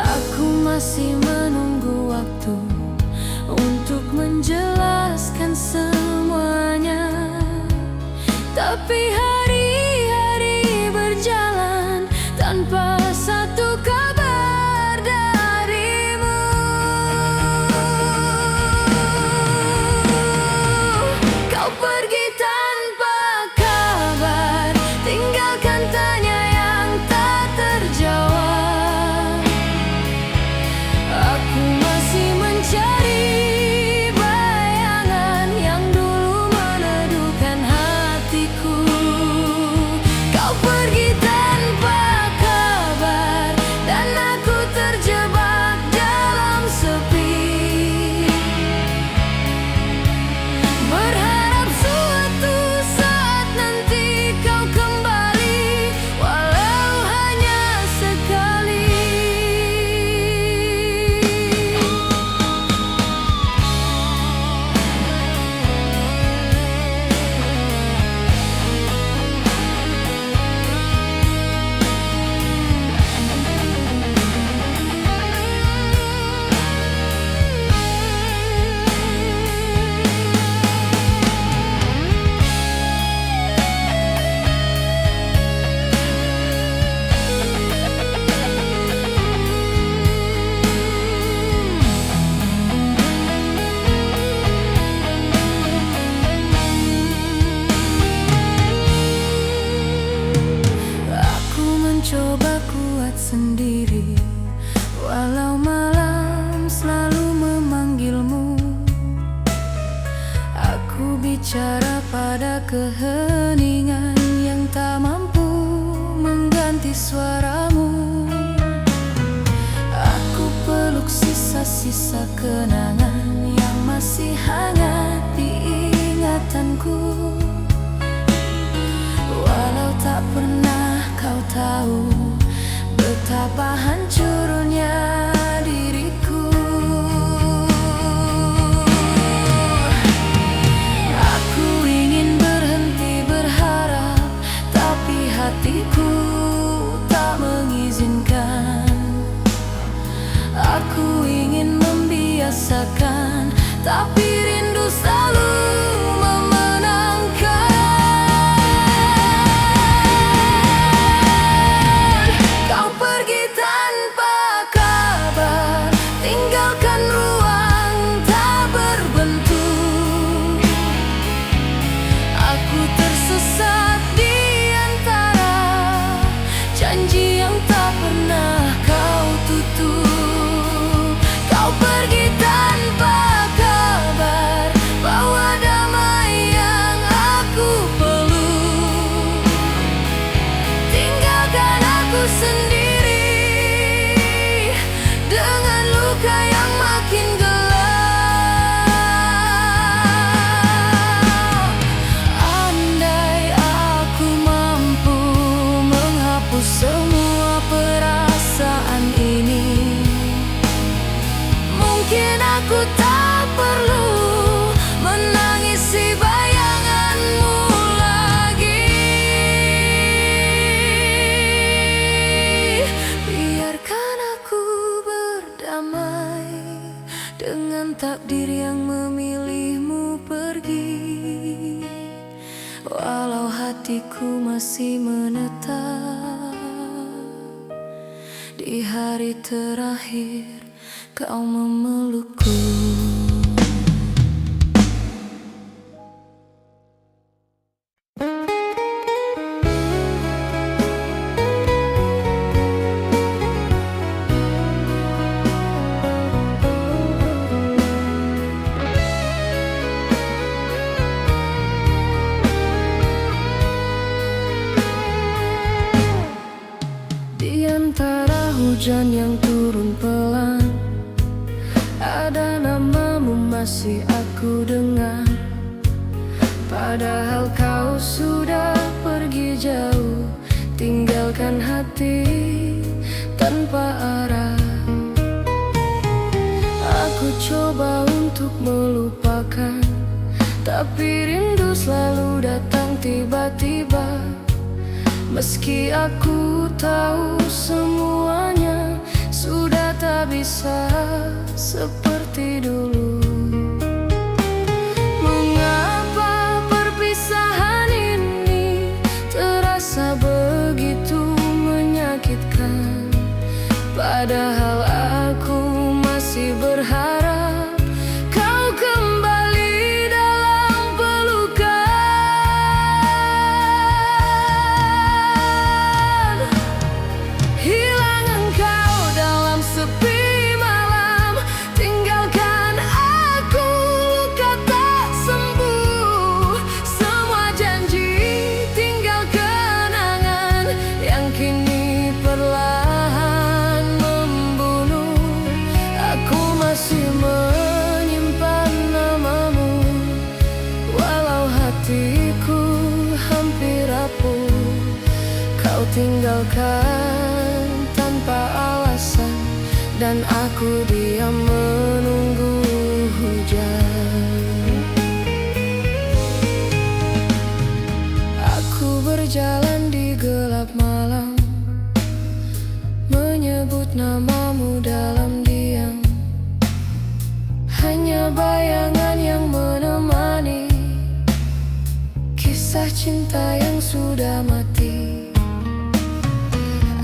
Aku masih menunggu waktu untuk menjelaskan semuanya, tapi hari-hari berjalan tanpa satu kabar darimu. Kau pergi tanpa kabar, tinggalkan tanya yang tak terjawab. Aku masih mencari bayangan yang dulu meneduhkan hatiku. Kau pergi tanpa kabar dan aku terjebak dalam sepi, berharap suatu saat nanti kau kembali, walau hanya sekali. Aku mencoba kuat sendiri, walau malam selalu memanggilmu. Aku bicara pada keheningan yang tak mampu mengganti suaramu. Aku peluk sisa-sisa kenangan yang masih hangat di ingatanku. Walau tak pernah kau tahu betapa hancurnya diriku. Aku ingin berhenti berharap, tapi hatiku tak mengizinkan. Aku ingin membiasakan, tapi rindu selalu memenangkan. Kau pergi tanpa kabar, tinggalkan ruang tak berbentuk. Aku tersesat di antara janji yang tak pernah kau tutup. Kau pergi tanpa kabar, bawa damai yang aku peluk. Tinggalkan aku sendiri dengan luka yang makin gelap. Andai aku mampu menghapus semua perasaan ini, mungkin aku tak perlu menangisi bayanganmu lagi. Biarkan aku berdamai dengan takdir yang memilihmu pergi. Walau hatiku masih menetap di hari terakhir kau memelukku. Di antara hujan yang turun pelan, ada namamu masih aku dengar. Padahal kau sudah pergi jauh, tinggalkan hati tanpa arah. Aku coba untuk melupakan, tapi rindu selalu datang tiba-tiba. Meski aku tahu semuanya sudah tak bisa seperti dulu. Mengapa perpisahan ini terasa begitu menyakitkan? Padahal aku masih berharap kau kembali dalam pelukan. Hilang engkau dalam sepi malam, tinggalkan aku luka tak sembuh. Semua janji tinggal kenangan yang kini perlahan membunuh. Aku masih menyimpan namamu, walau hatiku hampir rapuh. Kau tinggalkan tanpa alasan, dan aku diam menunggu hujan. Aku berjalan di gelap malam, menyebut namamu dalam diam. Hanya bayangan yang menemani kisah cinta yang sudah mati.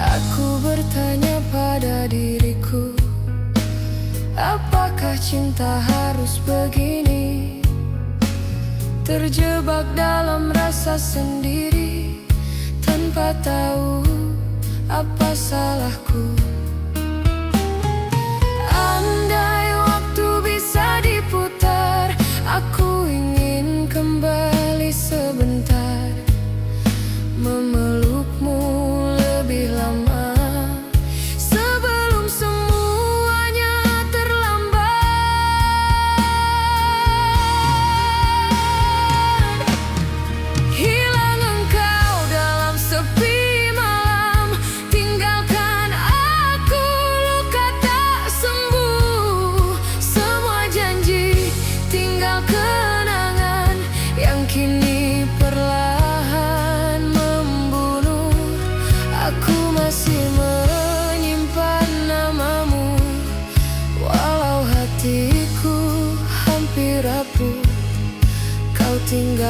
Aku bertanya pada diriku, apakah cinta harus begini? Terjebak dalam rasa sendiri, tanpa tahu apa salahku. Andai waktu bisa diputar, aku ingin kembali sebentar, memelukmu lebih lama sebelum semuanya terlambat.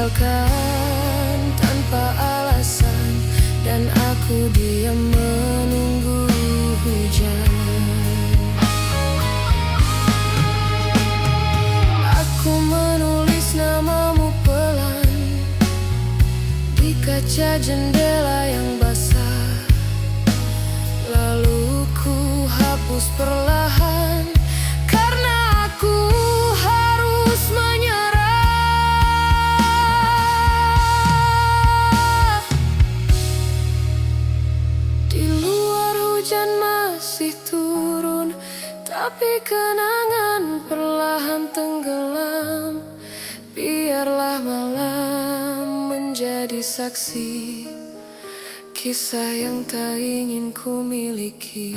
tinggalkan tanpa alasan, dan aku diam menunggu hujan. Aku menulis namamu pelan di kaca jendela yang basah, lalu ku hapus perlahan karena aku harus menyerah. Di luar hujan masih turun, tapi kenangan perlahan tenggelam. Biarlah malam menjadi saksi kisah yang tak ingin ku miliki.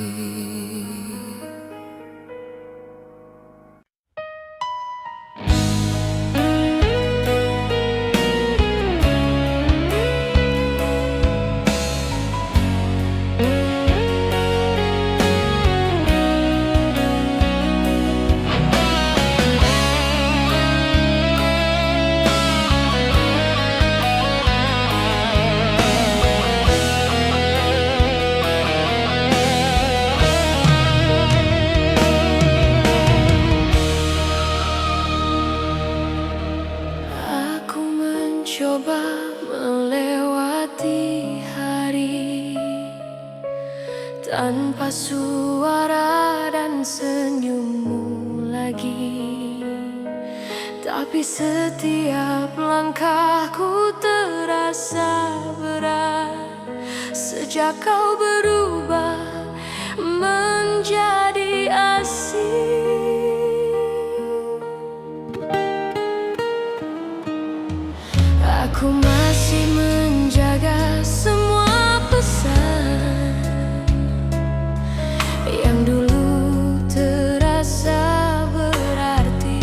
Coba melewati hari tanpa suara dan senyummu lagi, tapi setiap langkahku terasa berat sejak kau berubah menjadi asing. Aku masih menjaga semua pesan yang dulu terasa berarti,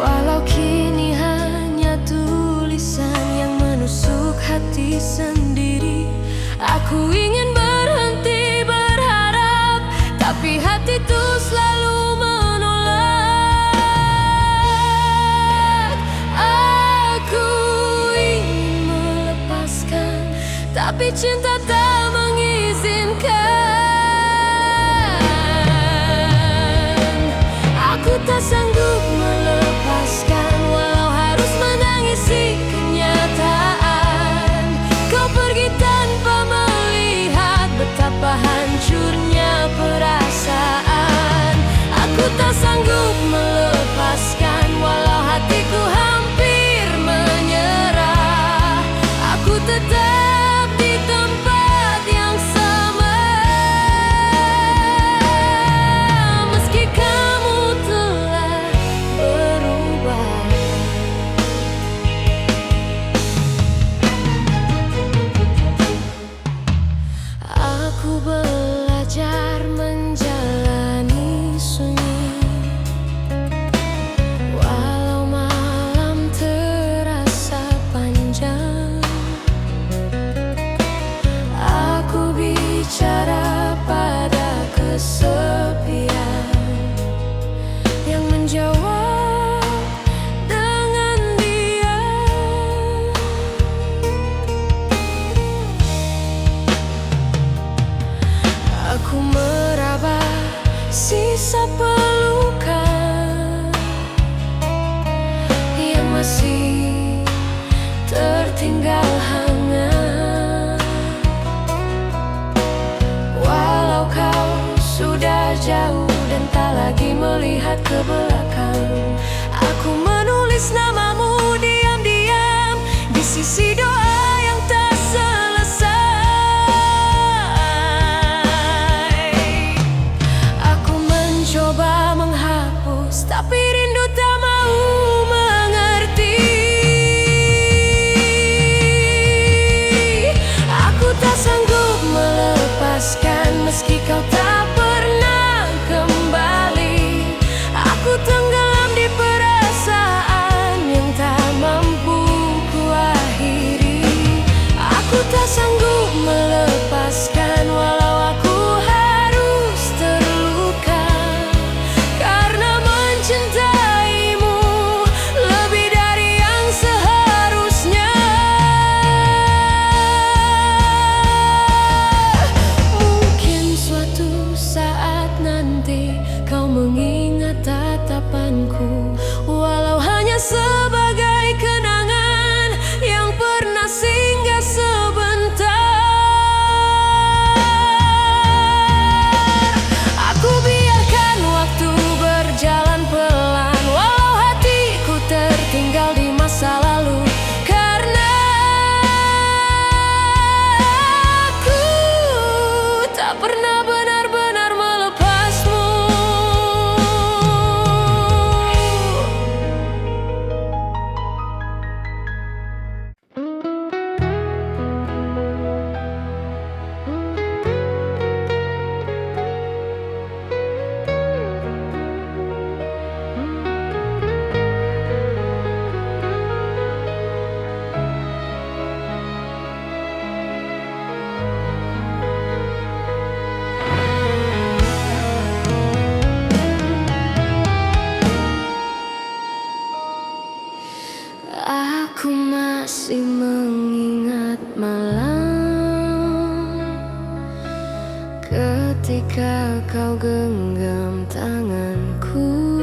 walau kini hanya tulisan yang menusuk hati sendiri. Aku ingin berhenti berharap, tapi hati itu selalu tapi cinta tak mengizinkan. Aku tak sanggup melepaskan, walau harus menangisi kenyataan. Kau pergi tanpa melihat betapa hancurnya perasaan. Aku tak sanggup melepaskan, walau hatiku hampir menyerah. Aku tetap belajar menjalani sunyi, walau malam terasa panjang. Aku bicara pada kesepian yang menjawab dengan diam. Aku meraba sisa pelukan yang masih tertinggal hangat, walau kau sudah jauh dan tak lagi melihat ke belakang. Aku menulis namamu diam-diam di sisi doa yang tak selesai. Coba menghapus, tapi rindu tak mau mengerti. Aku tak sanggup melepaskan, meski kau tak pernah kembali. Aku tenggelam di perasaan yang tak mampu ku akhiri. Aku tak sanggup melepaskan, walau aku harus terluka karena mencintaimu ketika kau genggam tanganku.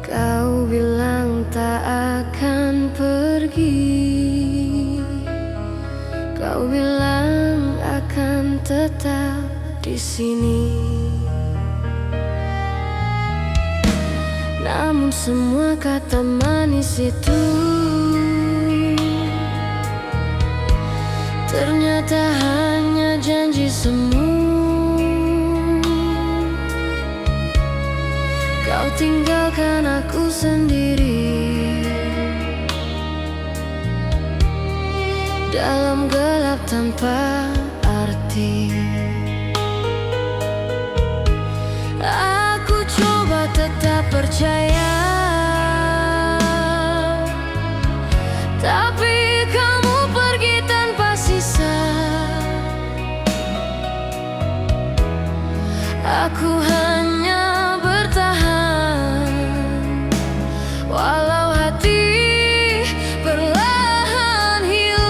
Kau bilang tak akan pergi. Kau bilang akan tetap di sini. Namun semua kata manis itu ternyata hanya janji semu. Kau tinggalkan aku sendiri dalam gelap tanpa arti. Aku coba tetap percaya, tapi kamu pergi tanpa sisa. Aku hanya bertahan, walau hati perlahan hilang.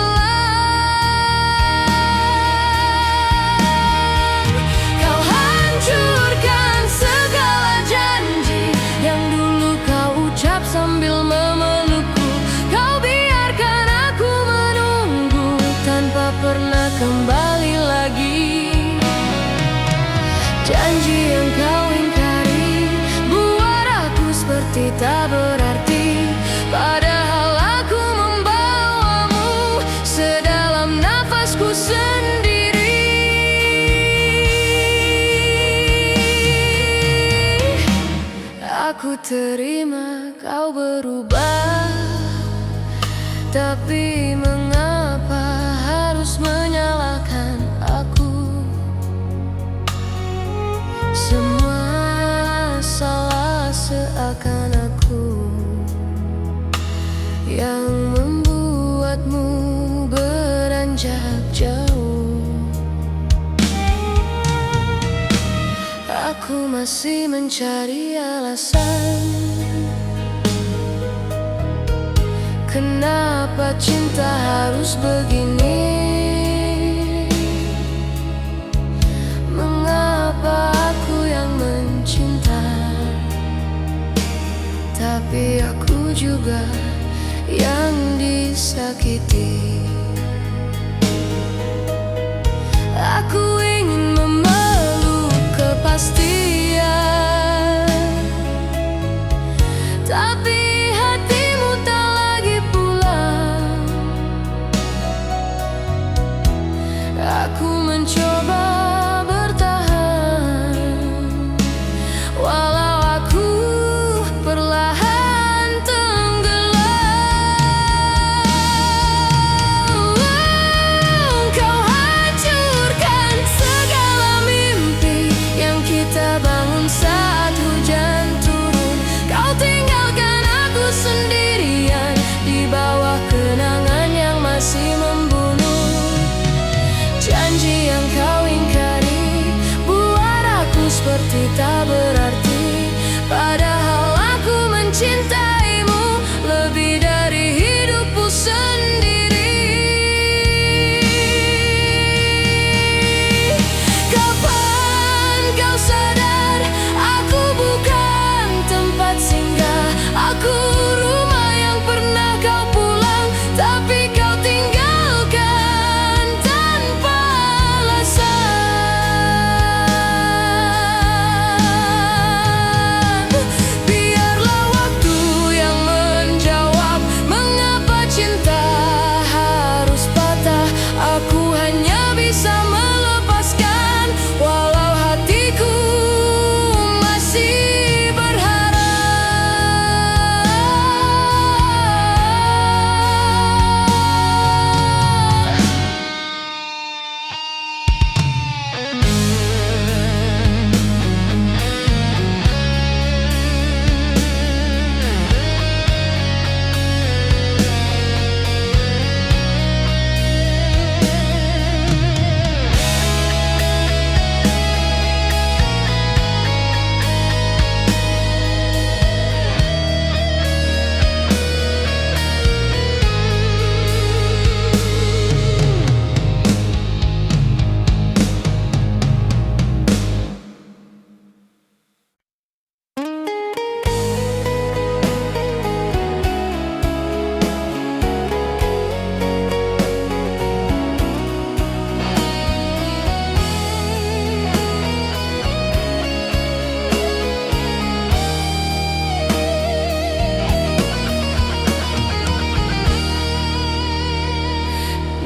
Kau hancurkan segala janji yang dulu kau ucap sambil memelukku. Kau biarkan aku menunggu tanpa pernah kembali lagi. Janji yang kau ingkari buat aku seperti tak berarti, padahal aku membawamu sedalam nafasku sendiri. Aku terima kau berubah, tapi mengapa harus menyalahkan aku? Semua salah seakan aku yang membuatmu beranjak jauh. Aku masih mencari alasan kenapa cinta harus begini. Mengapa aku yang mencinta, tapi aku juga yang disakiti. Aku ingin memeluk kepastian, tapi hatimu tak lagi pulang. Aku mencoba bertahan, walau aku perlahan tenggelam.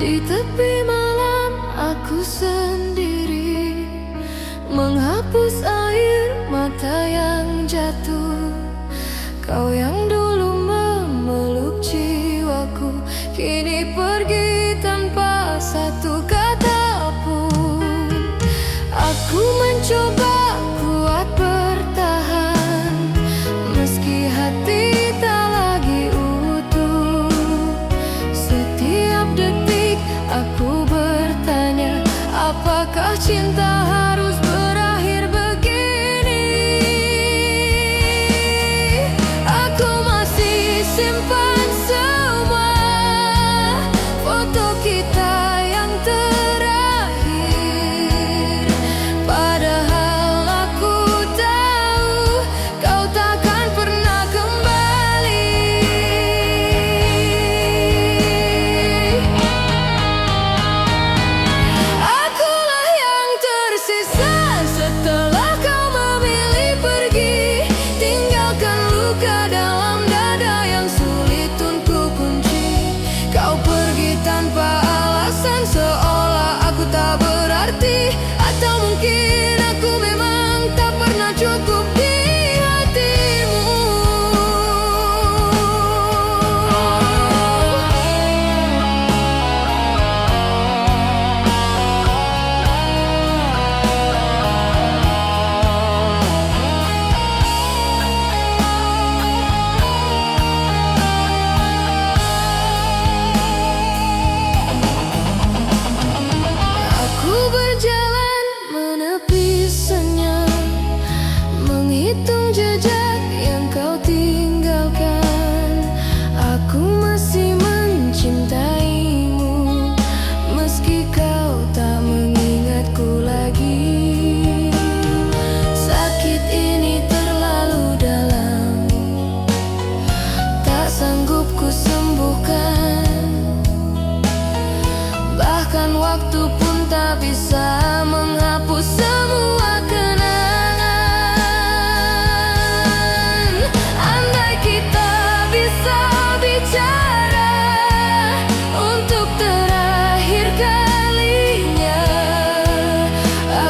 Di tepi malam aku sendiri, menghapus air mata yang jatuh. Kau yang dulu memeluk jiwaku, kini pergi tanpa satu kata pun. Aku mencoba kuat bertahan, meski hati tak lagi utuh. Setiap detik aku bertanya, apakah cinta harus berakhir begini? Aku masih simpan semua foto kita yang terakhir. Padahal aku tahu kau takkan pernah kembali. Akulah yang tersisa setelah kau memilih pergi, tinggalkan luka dalam dada yang sulit untuk kunci. Kau pergi tanpa alasan, seolah aku tak berarti. Atau mungkin aku memang tak pernah cukup di hatimu. Aku berjalan menepi senyum, menghitung jejak yang kau tinggalkan. Aku masih mencintaimu, meski kau tak mengingatku lagi. Sakit ini terlalu dalam, tak sanggup ku sembuhkan. Bahkan waktu pun tak bisa menghapus semua kenangan. Andai kita bisa bicara untuk terakhir kalinya,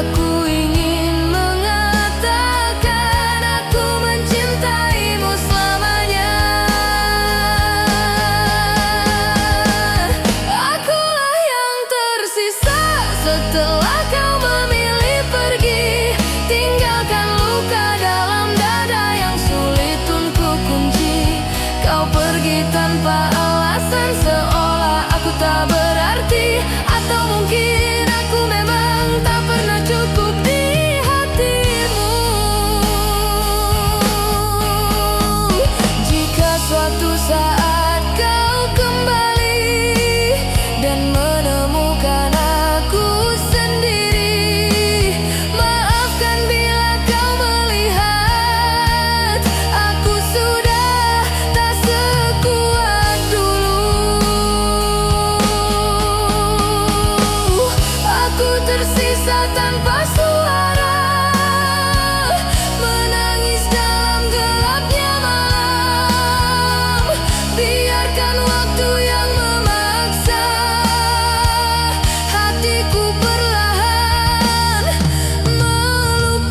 aku ingin mengatakan aku mencintaimu selamanya. Akulah yang tersisa setelah kau memilih pergi, tinggalkan luka dalam dada yang sulit untuk kunci. Kau pergi tanpa alasan, seolah aku tak berarti. Atau mungkin aku memang tak pernah cukup di hatimu. Jika suatu saat kau kembali dan menemukan aku sendiri, maafkan bila kau melihat aku sudah tak sekuat dulu. Aku tersisa tanpa suara, menangis dalam gelapnya malam. Biarkan waktu yang memaksa hatiku perlahan melupakanmu.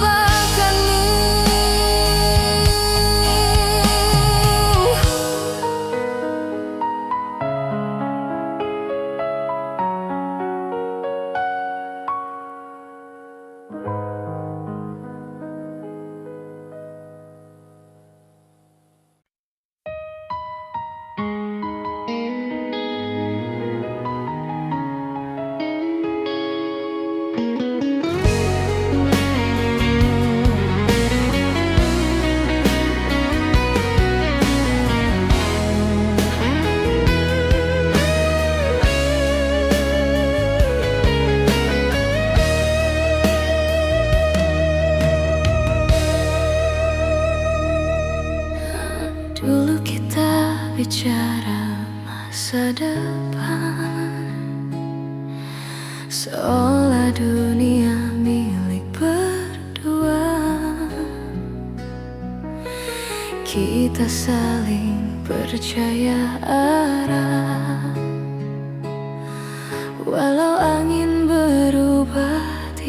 Dulu kita bicara masa depan, seolah dunia milik berdua. Kita saling percaya arah,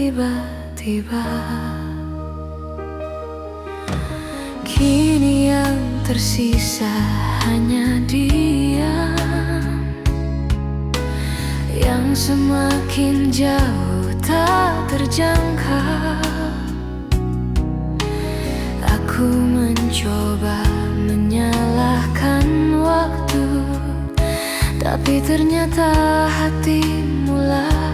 tiba-tiba. Kini yang tersisa hanya dia, yang semakin jauh tak terjangkau. Aku mencoba menyalahkan waktu, tapi ternyata hati mulai